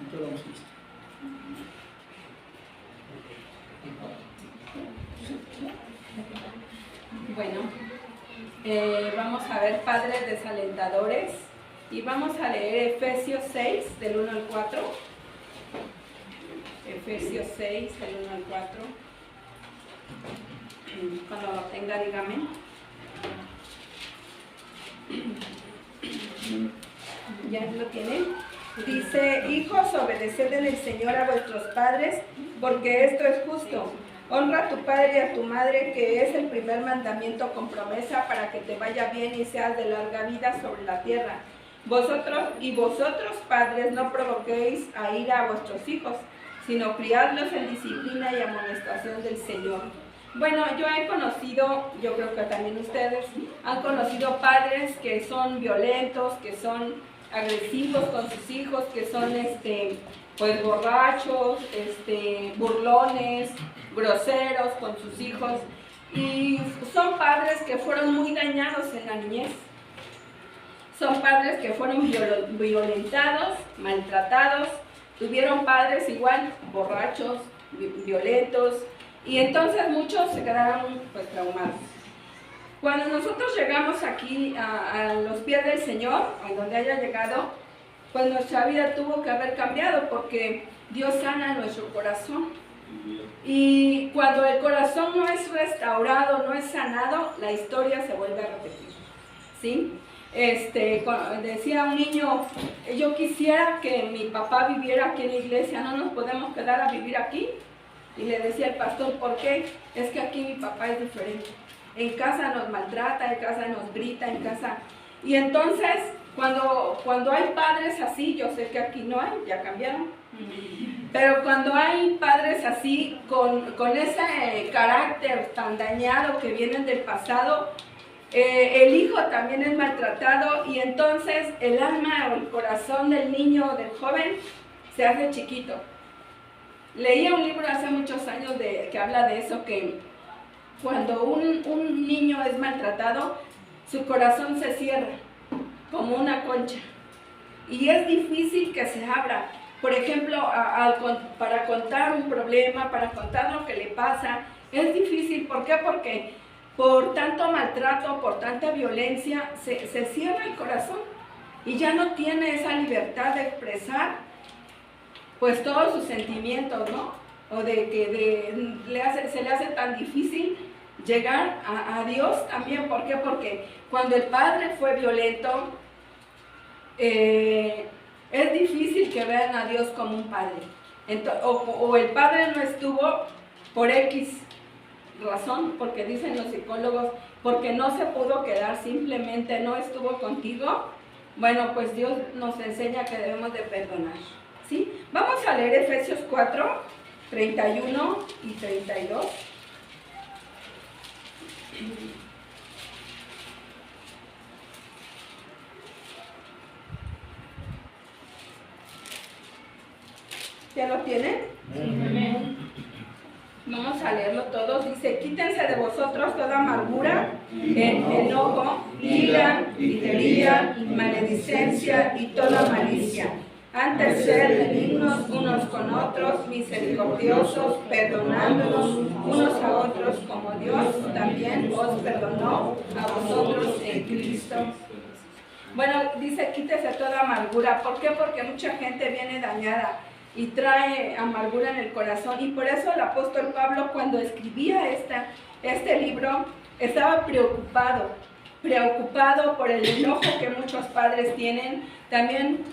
Entonces vamos a este. Bueno, vamos a ver padres desalentadores y vamos a leer Efesios 6 del 1 al 4. Efesios 6 del 1 al 4. Cuando lo tenga, dígame. ¿Ya lo tienen? Dice: hijos, obedeced en el Señor a vuestros padres, porque esto es justo. Honra a tu padre y a tu madre, que es el primer mandamiento con promesa para que te vaya bien y seas de larga vida sobre la tierra. Vosotros, padres, no provoquéis a ira a vuestros hijos, sino criadlos en disciplina y amonestación del Señor. Bueno, yo he conocido, yo creo que también ustedes han conocido padres que son violentos, que son agresivos con sus hijos, que son pues borrachos, burlones, groseros con sus hijos, y son padres que fueron muy dañados en la niñez. Son padres que fueron violentados, maltratados, tuvieron padres igual borrachos, violentos, y entonces muchos se quedaron pues traumados. Cuando nosotros llegamos aquí a los pies del Señor, a donde haya llegado, pues nuestra vida tuvo que haber cambiado, porque Dios sana nuestro corazón. Y cuando el corazón no es restaurado, no es sanado, la historia se vuelve a repetir, ¿sí? Decía un niño, yo quisiera que mi papá viviera aquí en la iglesia, no nos podemos quedar a vivir aquí. Y le decía el pastor, ¿por qué? Es que aquí mi papá es diferente. En casa nos maltrata, en casa nos grita, en casa... Y entonces, cuando hay padres así, yo sé que aquí no hay, ya cambiaron. Pero cuando hay padres así, con ese carácter tan dañado que vienen del pasado, el hijo también es maltratado, y entonces el alma o el corazón del niño o del joven se hace chiquito. Leía un libro hace muchos años que habla de eso, que cuando un niño es maltratado, su corazón se cierra como una concha y es difícil que se abra. Por ejemplo, para contar un problema, para contar lo que le pasa, es difícil. ¿Por qué? Porque por tanto maltrato, por tanta violencia, se cierra el corazón y ya no tiene esa libertad de expresar pues todos sus sentimientos, ¿no? O de que se le hace tan difícil llegar a Dios también. ¿Por qué? Porque cuando el padre fue violento, es difícil que vean a Dios como un padre. O el padre no estuvo por X razón, porque dicen los psicólogos, porque no se pudo quedar, simplemente no estuvo contigo. Bueno, pues Dios nos enseña que debemos de perdonar, ¿sí? Vamos a leer Efesios 4, 31 y 32. ¿Ya lo tienen? Vamos a leerlo todos. Dice, quítense de vosotros toda amargura, enojo, ira, gritería, maledicencia y toda malicia. Antes ser benignos unos con otros, misericordiosos, perdonándonos unos a otros como Dios también os perdonó a vosotros en Cristo. Bueno, dice, quítese toda amargura. ¿Por qué? Porque mucha gente viene dañada y trae amargura en el corazón, y por eso el apóstol Pablo, cuando escribía este libro, estaba preocupado por el enojo que muchos padres tienen, también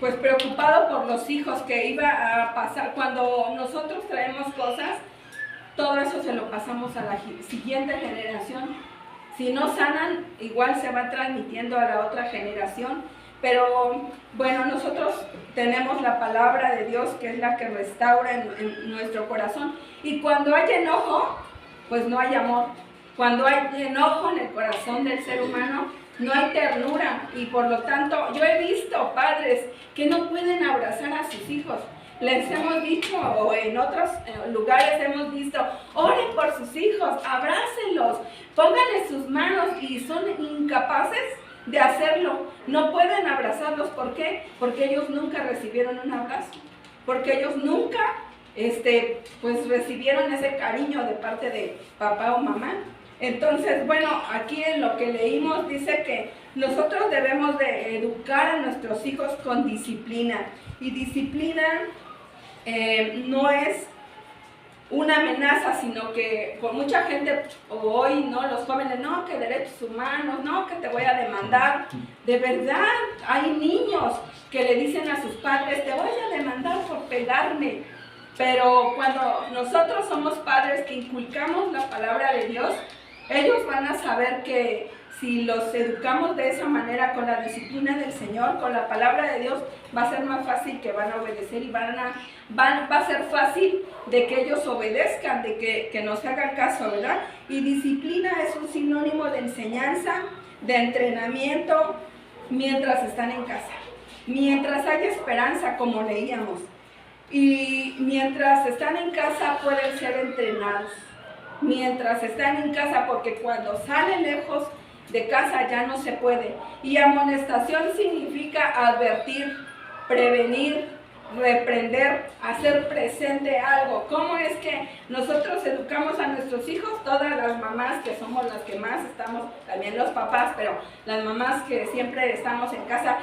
pues preocupado por los hijos que iba a pasar. Cuando nosotros traemos cosas, todo eso se lo pasamos a la siguiente generación. Si no sanan, igual se va transmitiendo a la otra generación. Pero bueno, nosotros tenemos la palabra de Dios, que es la que restaura en nuestro corazón. Y cuando hay enojo, pues no hay amor. Cuando hay enojo en el corazón del ser humano, no hay ternura. Y por lo tanto, yo he visto padres que no pueden abrazar a sus hijos. Les hemos dicho, o en otros lugares hemos visto, oren por sus hijos, abrácenlos, pónganle sus manos, y son incapaces de hacerlo. No pueden abrazarlos. ¿Por qué? Porque ellos nunca recibieron un abrazo, porque ellos nunca pues recibieron ese cariño de parte de papá o mamá. Entonces, bueno, aquí en lo que leímos dice que nosotros debemos de educar a nuestros hijos con disciplina, y disciplina no es una amenaza, sino que por mucha gente hoy, ¿no? Los jóvenes, no, que derechos humanos, no, que te voy a demandar. De verdad, hay niños que le dicen a sus padres, te voy a demandar por pegarme. Pero cuando nosotros somos padres que inculcamos la palabra de Dios, ellos van a saber que si los educamos de esa manera, con la disciplina del Señor, con la palabra de Dios, va a ser más fácil que van a obedecer y va a ser fácil de que ellos obedezcan, de que nos hagan caso, ¿verdad? Y disciplina es un sinónimo de enseñanza, de entrenamiento, mientras están en casa. Mientras hay esperanza, como leíamos. Y mientras están en casa pueden ser entrenados. Mientras están en casa, porque cuando salen lejos de casa ya no se puede. Y amonestación significa advertir, prevenir, reprender, hacer presente algo. ¿Cómo es que nosotros educamos a nuestros hijos? Todas las mamás, que somos las que más estamos, también los papás, pero las mamás que siempre estamos en casa,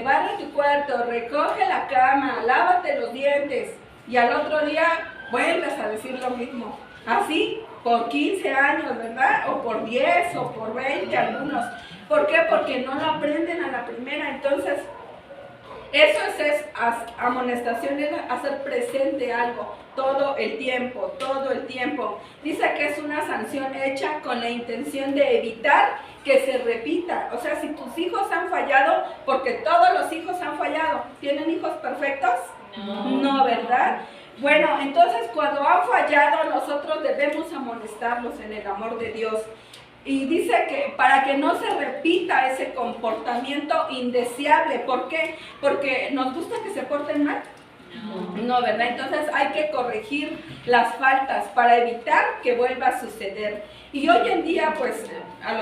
barre tu cuarto, recoge la cama, lávate los dientes, y al otro día vuelves a decir lo mismo. Así, por 15 años, ¿verdad? O por 10 o por 20 algunos. ¿Por qué? Porque no lo aprenden a la primera. Entonces, eso es amonestación, es hacer presente algo todo el tiempo, todo el tiempo. Dice que es una sanción hecha con la intención de evitar que se repita. O sea, si tus hijos han fallado, porque todos los hijos han fallado, ¿tienen hijos perfectos? No, ¿verdad? Bueno, entonces cuando han fallado, nosotros debemos amonestarlos en el amor de Dios. Y dice que para que no se repita ese comportamiento indeseable. ¿Por qué? Porque nos gusta que se porten mal. No, ¿verdad? Entonces hay que corregir las faltas para evitar que vuelva a suceder. Y hoy en día, pues, a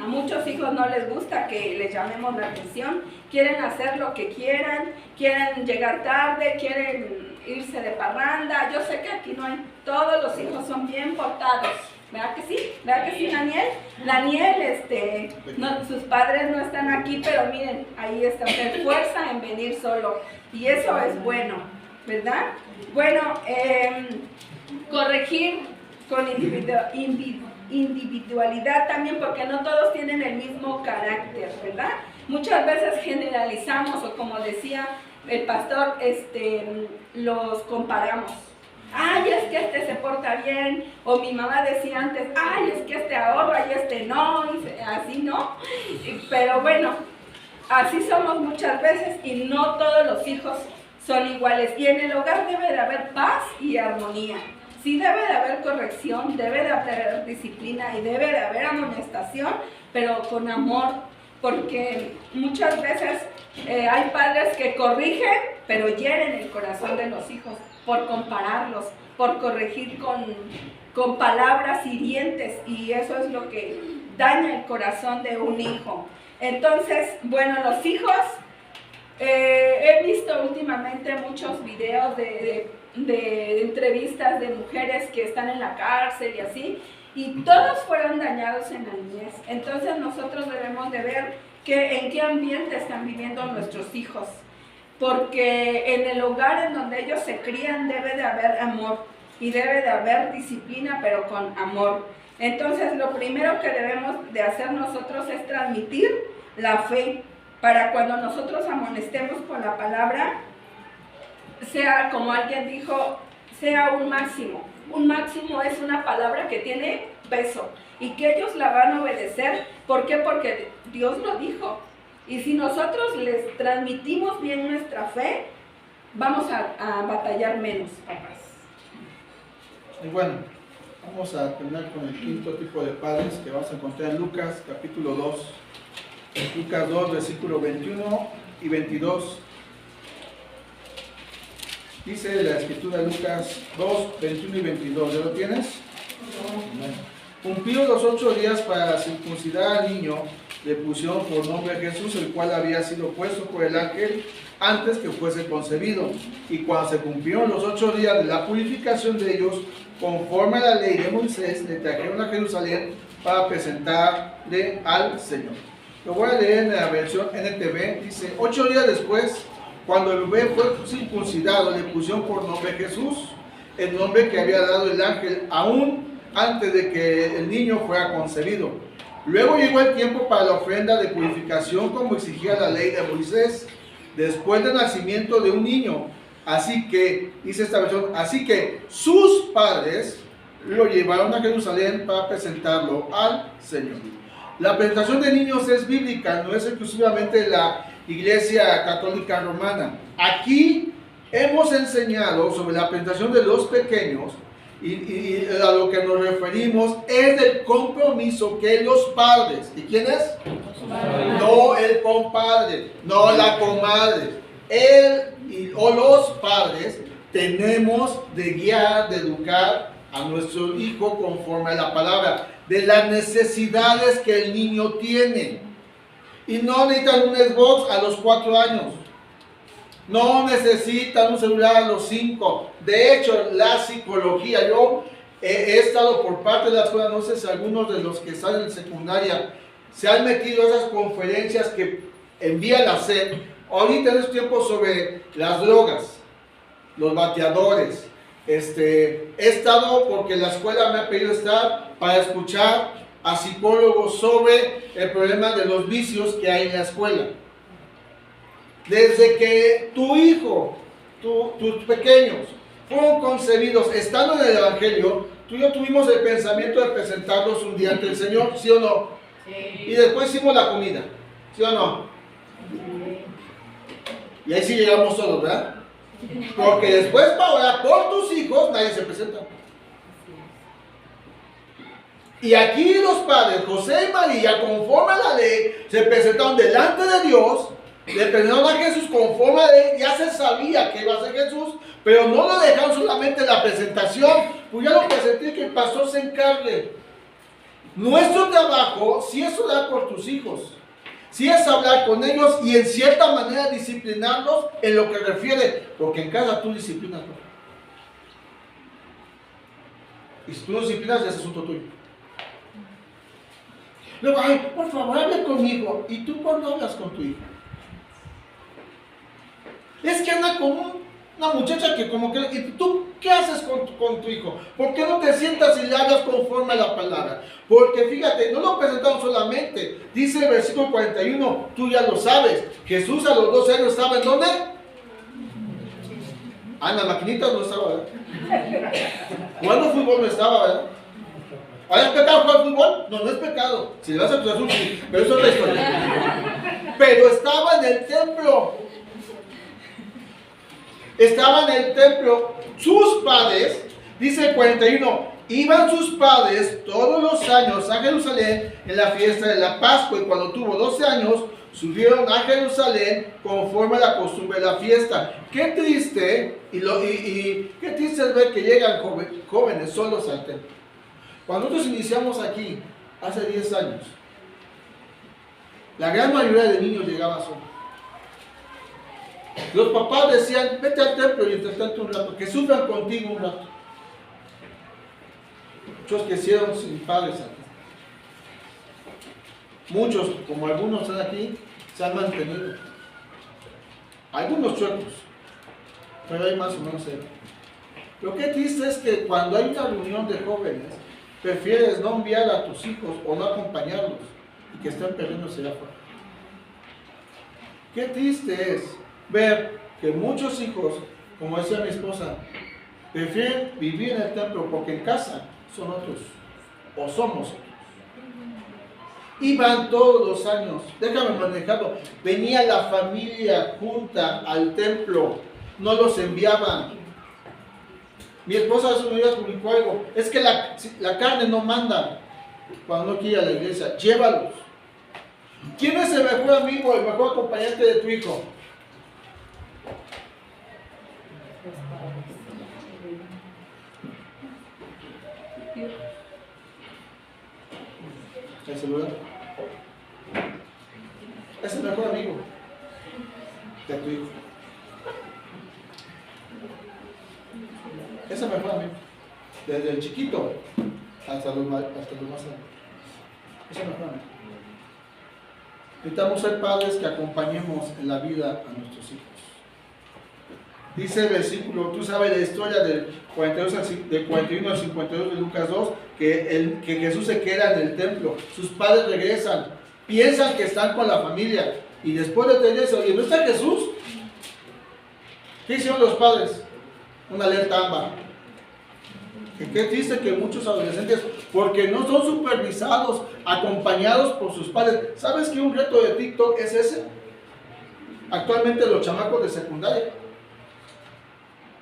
muchos hijos no les gusta que les llamemos la atención. Quieren hacer lo que quieran, quieren llegar tarde, quieren irse de parranda. Yo sé que aquí no hay, todos los hijos son bien portados. ¿Verdad que sí? ¿Verdad que sí, Daniel? Daniel, sus padres no están aquí, pero miren, ahí está, se esfuerza en venir solo. Y eso es bueno, ¿verdad? Bueno, corregir con individualidad también, porque no todos tienen el mismo carácter, ¿verdad? Muchas veces generalizamos, o como decía el pastor, los comparamos. Ay, es que se porta bien, o mi mamá decía antes, ay, es que ahorra y no, y así no. Pero bueno, así somos muchas veces y no todos los hijos son iguales. Y en el hogar debe de haber paz y armonía. Sí debe de haber corrección, debe de haber disciplina y debe de haber amonestación, pero con amor, porque muchas veces hay padres que corrigen, pero hieren el corazón de los hijos por compararlos, por corregir con palabras hirientes, y eso es lo que daña el corazón de un hijo. Entonces, bueno, los hijos, he visto últimamente muchos videos de entrevistas de mujeres que están en la cárcel y así, y todos fueron dañados en la niñez. Entonces nosotros debemos de ver en qué ambiente están viviendo nuestros hijos, porque en el hogar en donde ellos se crían debe de haber amor y debe de haber disciplina, pero con amor. Entonces lo primero que debemos de hacer nosotros es transmitir la fe, para cuando nosotros amonestemos con la palabra, sea, como alguien dijo, sea un máximo. Un máximo es una palabra que tiene peso y que ellos la van a obedecer. ¿Por qué? Porque Dios lo dijo. Y si nosotros les transmitimos bien nuestra fe, vamos a batallar menos, papás. Y bueno, vamos a terminar con el quinto tipo de padres que vamos a encontrar en Lucas capítulo 2. Lucas 2, versículos 21 y 22. Dice la escritura de Lucas 2, 21 y 22. ¿Ya lo tienes? Cumplidos los 8 días para circuncidar al niño, le pusieron por nombre Jesús, el cual había sido puesto por el ángel antes que fuese concebido. Y cuando se cumplieron los 8 días de la purificación de ellos, conforme a la ley de Moisés, le trajeron a Jerusalén para presentarle al Señor. Lo voy a leer en la versión NTV. Dice: 8 días después, cuando el bebé fue circuncidado, le pusieron por nombre Jesús, el nombre que había dado el ángel aún antes de que el niño fuera concebido. Luego llegó el tiempo para la ofrenda de purificación, como exigía la ley de Moisés, después del nacimiento de un niño. Así que, dice esta versión, así que sus padres lo llevaron a Jerusalén para presentarlo al Señor. La presentación de niños es bíblica, no es exclusivamente de la Iglesia Católica Romana. Aquí hemos enseñado sobre la presentación de los pequeños y a lo que nos referimos es del compromiso que los padres, ¿y quién es? No el compadre, no la comadre. Él o los padres tenemos de guiar, de educar a nuestro hijo conforme a la palabra, de las necesidades que el niño tiene. Y no necesitan un Xbox a los 4 años. No necesitan un celular a los 5. De hecho, la psicología, yo he estado por parte de la escuela, no sé si algunos de los que están en secundaria se han metido a esas conferencias que envía la SED. Ahorita en este tiempo sobre las drogas, los bateadores. He estado porque la escuela me ha pedido estar para escuchar a psicólogos sobre el problema de los vicios que hay en la escuela. Desde que tu hijo, tus pequeños, fueron concebidos estando en el Evangelio, tú y yo tuvimos el pensamiento de presentarlos un día ante el Señor, ¿sí o no? Sí. Y después hicimos la comida, ¿sí o no? Sí. Y ahí sí llegamos todos, ¿verdad? Porque después para orar por tus hijos nadie se presenta. Y aquí los padres, José y María, conforme a la ley, se presentaron delante de Dios, le presentaron a Jesús conforme a la ley, ya se sabía que iba a ser Jesús, pero no lo dejaron solamente en la presentación, pues ya lo presenté que el pastor se encargue. Nuestro trabajo, si es orar por tus hijos, si es hablar con ellos y en cierta manera disciplinarlos en lo que refiere, porque en casa tú disciplinas. Y si tú no disciplinas, ya es asunto tuyo. Luego, ay, por favor, hable conmigo. ¿Y tú cuándo hablas con tu hijo? Es que anda con una muchacha que como que... ¿Y tú qué haces con tu hijo? ¿Por qué no te sientas y le hablas conforme a la palabra? Porque fíjate, no lo presentamos solamente. Dice el versículo 41, tú ya lo sabes. Jesús a los 12 años estaba ¿en dónde? Ah, en la maquinita no estaba, ¿verdad? Jugando fútbol no estaba, ¿verdad? ¿Es pecado jugar fútbol? No, no es pecado. Si le vas a Cruz Azul, sí, pero eso es otra historia. Pero estaba en el templo. Estaba en el templo. Sus padres, dice el 41, iban sus padres todos los años a Jerusalén en la fiesta de la Pascua, y cuando tuvo 12 años, subieron a Jerusalén conforme a la costumbre de la fiesta. Qué triste, qué triste es ver que llegan jóvenes solos al templo. Cuando nosotros iniciamos aquí, hace 10 años, la gran mayoría de niños llegaba solos. Los papás decían, vete al templo y entre tanto un rato, que sufran contigo un rato. Muchos crecieron sin padres aquí. Muchos, como algunos están aquí, se han mantenido. Algunos chuecos, pero hay más o menos ahí. Lo que triste es que cuando hay una reunión de jóvenes, prefieres no enviar a tus hijos o no acompañarlos y que estén perdiéndose allá afuera. Qué triste es ver que muchos hijos, como decía mi esposa, prefieren vivir en el templo porque en casa son otros o somos otros. Iban todos los años, déjame manejarlo, venía la familia junta al templo, no los enviaban. Mi esposa hace unos días publicó algo, es que la carne no manda cuando no quiere ir a la iglesia, llévalos. ¿Quién es el mejor amigo, el mejor acompañante de tu hijo? ¿El celular? Es el mejor amigo de tu hijo. Es el mejor amigo. Desde el chiquito hasta los más grandes. Es el mejor amigo. Necesitamos ser padres que acompañemos en la vida a nuestros hijos. Dice el versículo, tú sabes la historia del 41 al 52 de Lucas 2, que Jesús se queda en el templo, sus padres regresan, piensan que están con la familia, y después de tener eso, oye, ¿no está Jesús? ¿Qué hicieron los padres? Una alerta ámbar. Qué triste que muchos adolescentes, porque no son supervisados, acompañados por sus padres. ¿Sabes que un reto de TikTok es ese? Actualmente los chamacos de secundaria.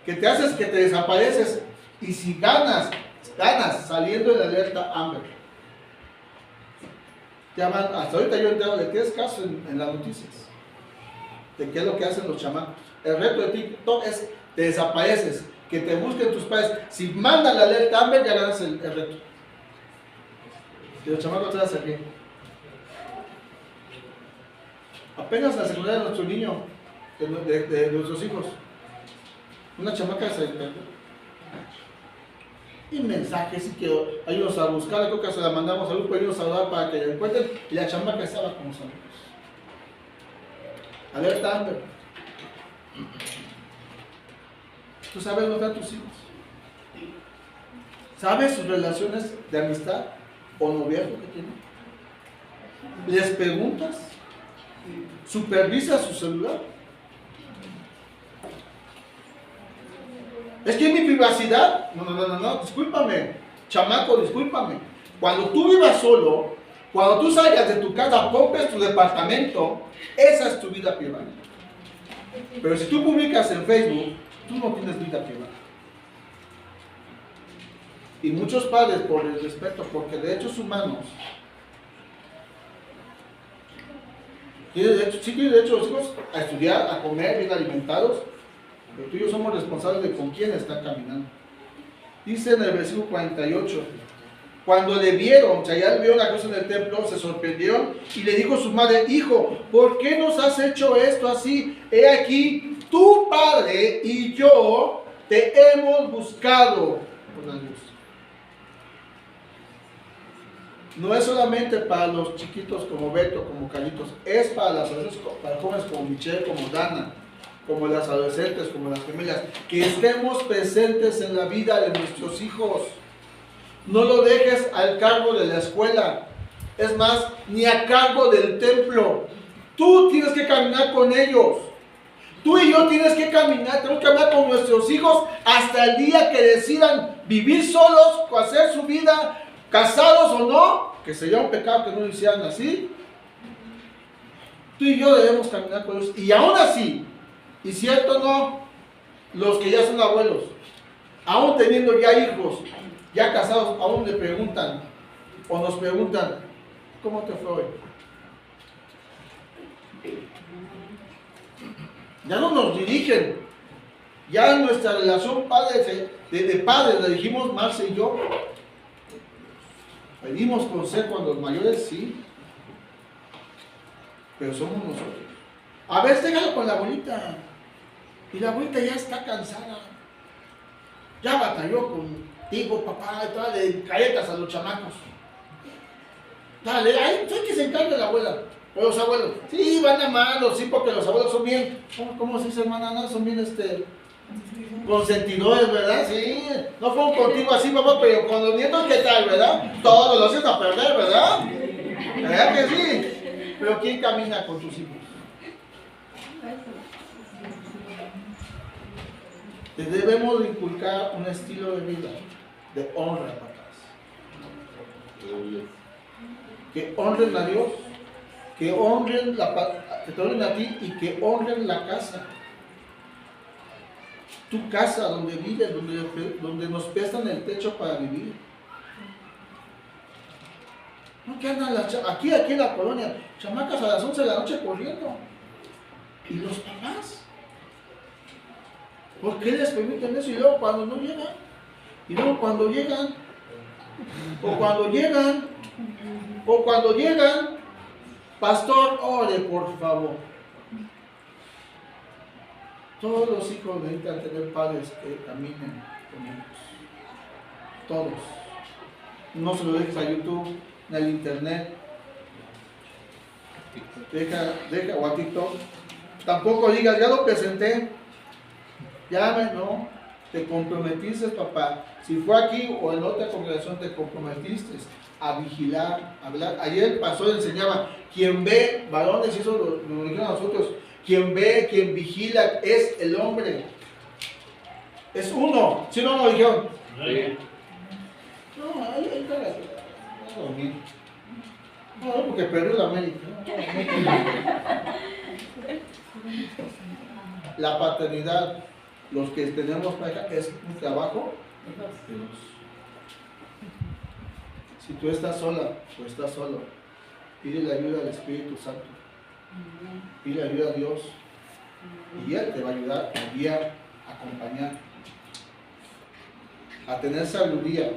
Que te haces que te desapareces. Y si ganas saliendo en la alerta Amber. Llaman, hasta ahorita yo he enterado de 3 casos en las noticias. De qué es lo que hacen los chamacos. El reto de TikTok es te desapareces. Que te busquen tus padres. Si mandan la alerta Amber, ya ganas el reto. Y los chamacos te hacen bien. Apenas en la secundaria de nuestro niño, de nuestros hijos, una chamaca se perdió. Y mensajes, y que ayúdanos a buscarla, creo que se la mandamos al grupo, ayúdanos a saludar para que la encuentren. Y la chamaca estaba con los amigos. Alerta Amber. ¿Tú sabes dónde están tus hijos? ¿Sabes sus relaciones de amistad o noviazgo que tienen? ¿Les preguntas? ¿Supervisa su celular? Es que en mi privacidad, no, discúlpame, chamaco, discúlpame. Cuando tú vivas solo, cuando tú salgas de tu casa, compres tu departamento, esa es tu vida privada. Pero si tú publicas en Facebook, tú no tienes vida privada. Y muchos padres, por el respeto, porque derechos humanos, sí tienen derecho los hijos a estudiar, a comer, bien alimentados, pero tú y yo somos responsables de con quién están caminando. Dice en el versículo 48, cuando le vieron, o sea, ya vieron la cosa en el templo, se sorprendieron y le dijo a su madre, hijo, ¿por qué nos has hecho esto así? He aquí, tu padre y yo te hemos buscado con la luz. No es solamente para los chiquitos como Beto, como Carlitos, es para las adolescentes, para jóvenes como Michelle, como Dana, como las adolescentes, como las gemelas, que estemos presentes en la vida de nuestros hijos. No lo dejes al cargo de la escuela, es más, ni a cargo del templo. Tú tienes que caminar con ellos. Tú y yo tenemos que caminar con nuestros hijos hasta el día que decidan vivir solos, o hacer su vida, casados o no, que sería un pecado que no lo hicieran así. Tú y yo debemos caminar con ellos. Y aún así, y cierto no, los que ya son abuelos, aún teniendo ya hijos, ya casados, aún le preguntan, o nos preguntan, ¿cómo te fue hoy? Ya no nos dirigen, ya en nuestra relación de padres, le dijimos Marce y yo, pedimos consejo a los mayores, sí, pero somos nosotros. A ver, déjalo con la abuelita, y la abuelita ya está cansada, ya batalló contigo, papá, y dale caretas a los chamacos. Dale, hay que se encargue la abuela. O los abuelos, sí, van a malos, sí, porque los abuelos son bien, ¿cómo se dice, hermana? No, son bien, consentidores, ¿verdad? Sí, no fue contigo así, papá, pero con los nietos, ¿qué tal, verdad? Todos los haces a perder, ¿verdad? ¿Verdad que sí? Pero ¿quién camina con tus hijos? Les debemos de inculcar un estilo de vida, de honra, papás. Que honren a Dios, que honren que te honren a ti y que honren la casa. Tu casa donde vives, donde nos prestan el techo para vivir. No que andan aquí en la colonia, chamacas a las 11 de la noche corriendo. ¿Y los papás? ¿Por qué les permiten eso? Y luego cuando no llegan, y luego cuando llegan, o cuando llegan, pastor, ore por favor. Todos los hijos necesitan tener padres que caminen con ellos. Todos. No se lo dejes a YouTube, ni al internet. Deja o a TikTok. Tampoco digas, ya lo presenté. No. Te comprometiste, papá. Si fue aquí o en otra congregación, te comprometiste a vigilar, a hablar. Ayer el pastor enseñaba, quien ve, varones, y eso lo dijeron a nosotros, quien ve, quien vigila, es el hombre. Es uno. ¿Sí o no lo dijeron? Sí. No, ahí no dormí. No, porque perdió la América. La paternidad, los que tenemos pareja, es un trabajo de Dios. Si tú estás sola o estás solo, pide la ayuda al Espíritu Santo. Pide ayuda a Dios. Y Él te va a ayudar a guiar, a acompañar, a tener sabiduría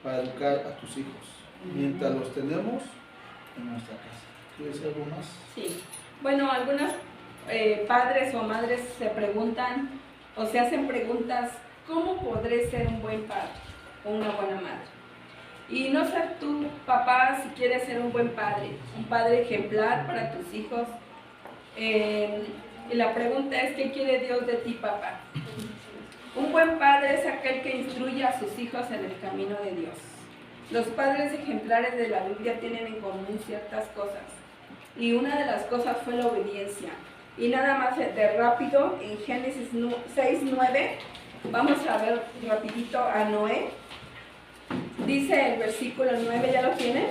para educar a tus hijos, mientras los tenemos en nuestra casa. ¿Quieres decir algo más? Sí. Bueno, algunos padres o madres se preguntan o se hacen preguntas, ¿cómo podré ser un buen padre o una buena madre? Y no sé tú, papá, si quieres ser un buen padre, un padre ejemplar para tus hijos. Y la pregunta es, ¿qué quiere Dios de ti, papá? Un buen padre es aquel que instruye a sus hijos en el camino de Dios. Los padres ejemplares de la Biblia tienen en común ciertas cosas. Y una de las cosas fue la obediencia. Y nada más de rápido, en Génesis 6:9, vamos a ver rapidito a Noé. Dice el versículo 9, ¿ya lo tienen?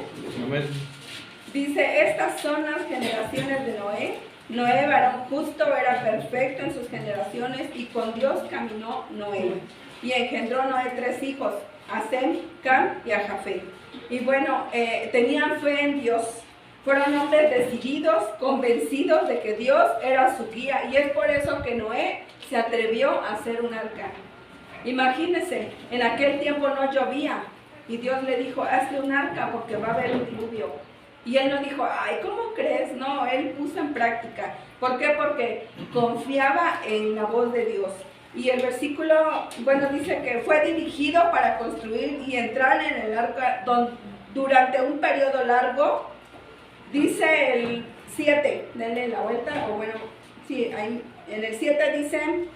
Dice, estas son las generaciones de Noé. Noé, varón justo, era perfecto en sus generaciones y con Dios caminó Noé. Y engendró Noé 3 hijos, a Sem, Cam y a Jafet. Y bueno, tenían fe en Dios. Fueron hombres decididos, convencidos de que Dios era su guía. Y es por eso que Noé se atrevió a hacer un arca. Imagínense, en aquel tiempo no llovía. Y Dios le dijo, hazle un arca porque va a haber un diluvio. Y él no dijo, ay, ¿cómo crees? No, él puso en práctica. ¿Por qué? Porque confiaba en la voz de Dios. Y el versículo, bueno, dice que fue dirigido para construir y entrar en el arca durante un periodo largo. Dice el 7, denle la vuelta, o bueno, sí, ahí en el 7 dice,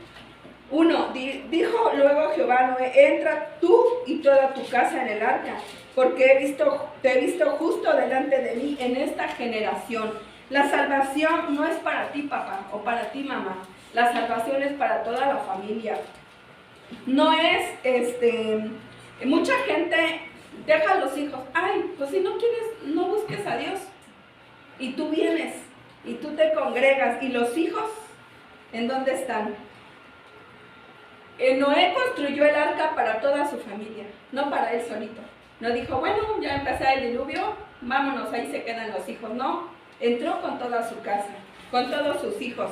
1, dijo luego Jehová a Noé, entra tú y toda tu casa en el arca, porque te he visto justo delante de mí en esta generación. La salvación no es para ti, papá, o para ti, mamá. La salvación es para toda la familia. No es, mucha gente deja a los hijos. Ay, pues si no quieres, no busques a Dios. Y tú vienes, y tú te congregas. ¿Y los hijos? ¿En dónde están? Noé construyó el arca para toda su familia, no para él solito. No dijo, bueno, ya empezó el diluvio, vámonos, ahí se quedan los hijos. No, entró con toda su casa, con todos sus hijos.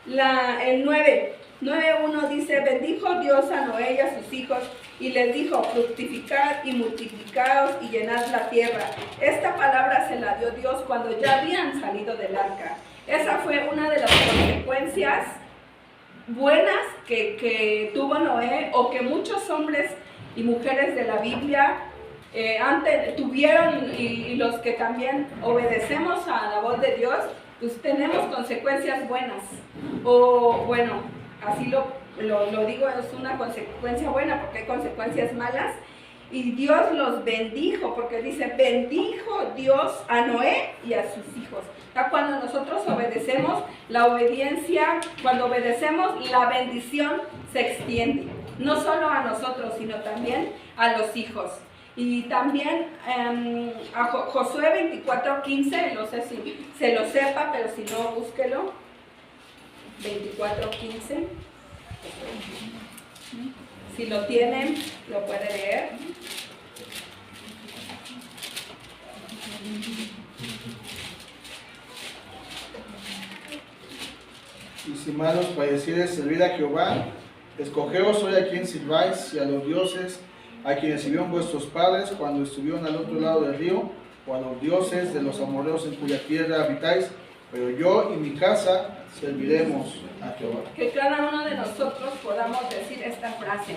El 9:1 dice, bendijo Dios a Noé y a sus hijos, y les dijo, fructificad y multiplicaos y llenad la tierra. Esta palabra se la dio Dios cuando ya habían salido del arca. Esa fue una de las consecuencias buenas que tuvo Noé, o que muchos hombres y mujeres de la Biblia antes tuvieron, y los que también obedecemos a la voz de Dios, pues tenemos consecuencias buenas. O bueno, así lo digo, es una consecuencia buena porque hay consecuencias malas. Y Dios los bendijo, porque dice, bendijo Dios a Noé y a sus hijos. Cuando nosotros obedecemos, la obediencia, cuando obedecemos, la bendición se extiende. No solo a nosotros, sino también a los hijos. Y también a Josué 24:15, no sé si se lo sepa, pero si no, búsquelo. 24:15. Si lo tienen, lo puede leer. Y si mal os pareciere servir a Jehová, escogeos hoy a quien sirváis y a los dioses a quienes sirvieron vuestros padres cuando estuvieron al otro lado del río, o a los dioses de los amorreos en cuya tierra habitáis, pero yo y mi casa serviremos a Jehová. Que cada uno de nosotros podamos decir esta frase: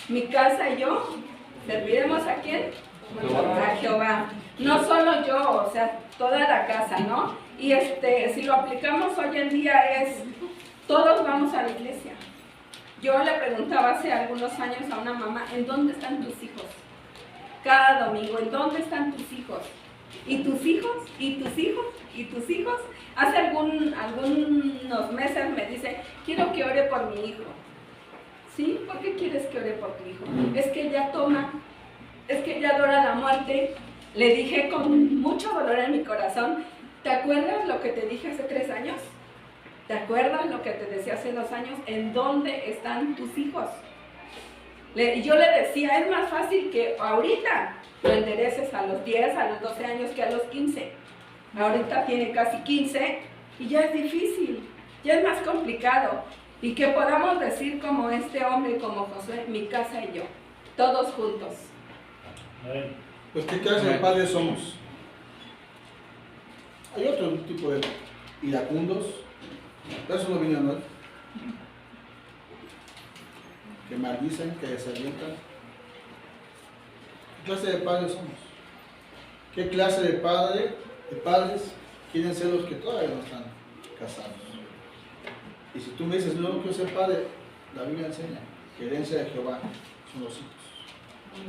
mi casa y yo serviremos ¿a quién? A Jehová. No solo yo, o sea, toda la casa, ¿no? Y si lo aplicamos hoy en día es, todos vamos a la iglesia. Yo le preguntaba hace algunos años a una mamá, ¿en dónde están tus hijos? Cada domingo, ¿en dónde están tus hijos? ¿Y tus hijos? ¿Y tus hijos? ¿Y tus hijos? Hace algunos meses me dice, quiero que ore por mi hijo. ¿Sí? ¿Por qué quieres que ore por tu hijo? Es que ella toma es que ella adora la muerte. Le dije con mucho dolor en mi corazón, ¿te acuerdas lo que te dije hace 3 años? ¿Te acuerdas lo que te decía hace 2 años? ¿En dónde están tus hijos? Yo le decía, es más fácil que ahorita lo endereces a los 10, a los 12 años que a los 15. Ahorita tiene casi 15 y ya es difícil, ya es más complicado. Y que podamos decir como este hombre, como Josué, mi casa y yo, todos juntos. Pues qué clase de padres somos. Hay otro tipo de iracundos, eso no viene a hablar, que maldicen, que desalientan. ¿Qué clase de padres somos? ¿Qué clase de padres quieren ser los que todavía no están casados? Y si tú me dices, no quiero ser padre, la Biblia enseña que herencia de Jehová son los hijos.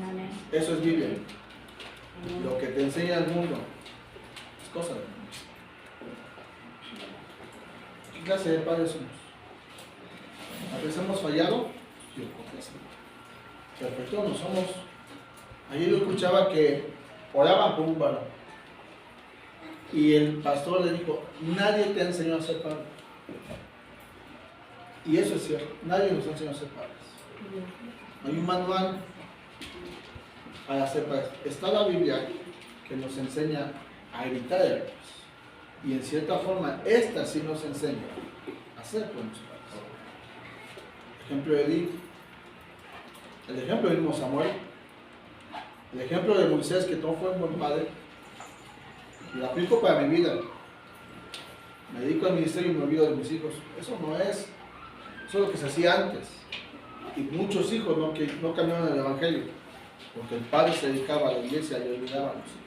Amén. Eso es Biblia. Lo que te enseña el mundo es cosa de mundo. ¿Qué clase de padres somos? ¿A veces hemos fallado? Yo perfecto, no somos. Ayer yo escuchaba que oraban por un varón y el pastor le dijo, nadie te enseñó a ser padre. Y eso es cierto, nadie nos enseñó a ser padres. No hay un manual para ser padres. Está la Biblia que nos enseña a evitar errores. Y en cierta forma, esta sí nos enseña a ser buenos padres. Ejemplo de Edith, el ejemplo del mismo Samuel, el ejemplo de Moisés, que no fue un buen padre, y lo aplico para mi vida. Me dedico al ministerio y me olvido de mis hijos. Eso no es. Eso es lo que se hacía antes. Y muchos hijos no cambiaron el evangelio, porque el padre se dedicaba a la iglesia y olvidaba a los hijos.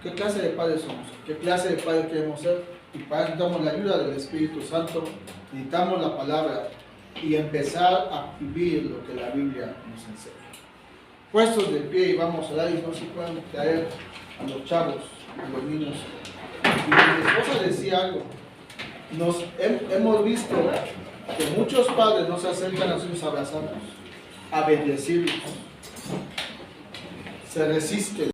¿Qué clase de padres somos? ¿Qué clase de padres queremos ser? Y para eso necesitamos la ayuda del Espíritu Santo, necesitamos la palabra y empezar a vivir lo que la Biblia nos enseña. Puestos de pie y vamos a dar, y no se pueden caer a los chavos, a los niños. Y mi esposa decía algo. Hemos visto que muchos padres no se acercan a sus abrazarlos, a bendecirlos. Se resisten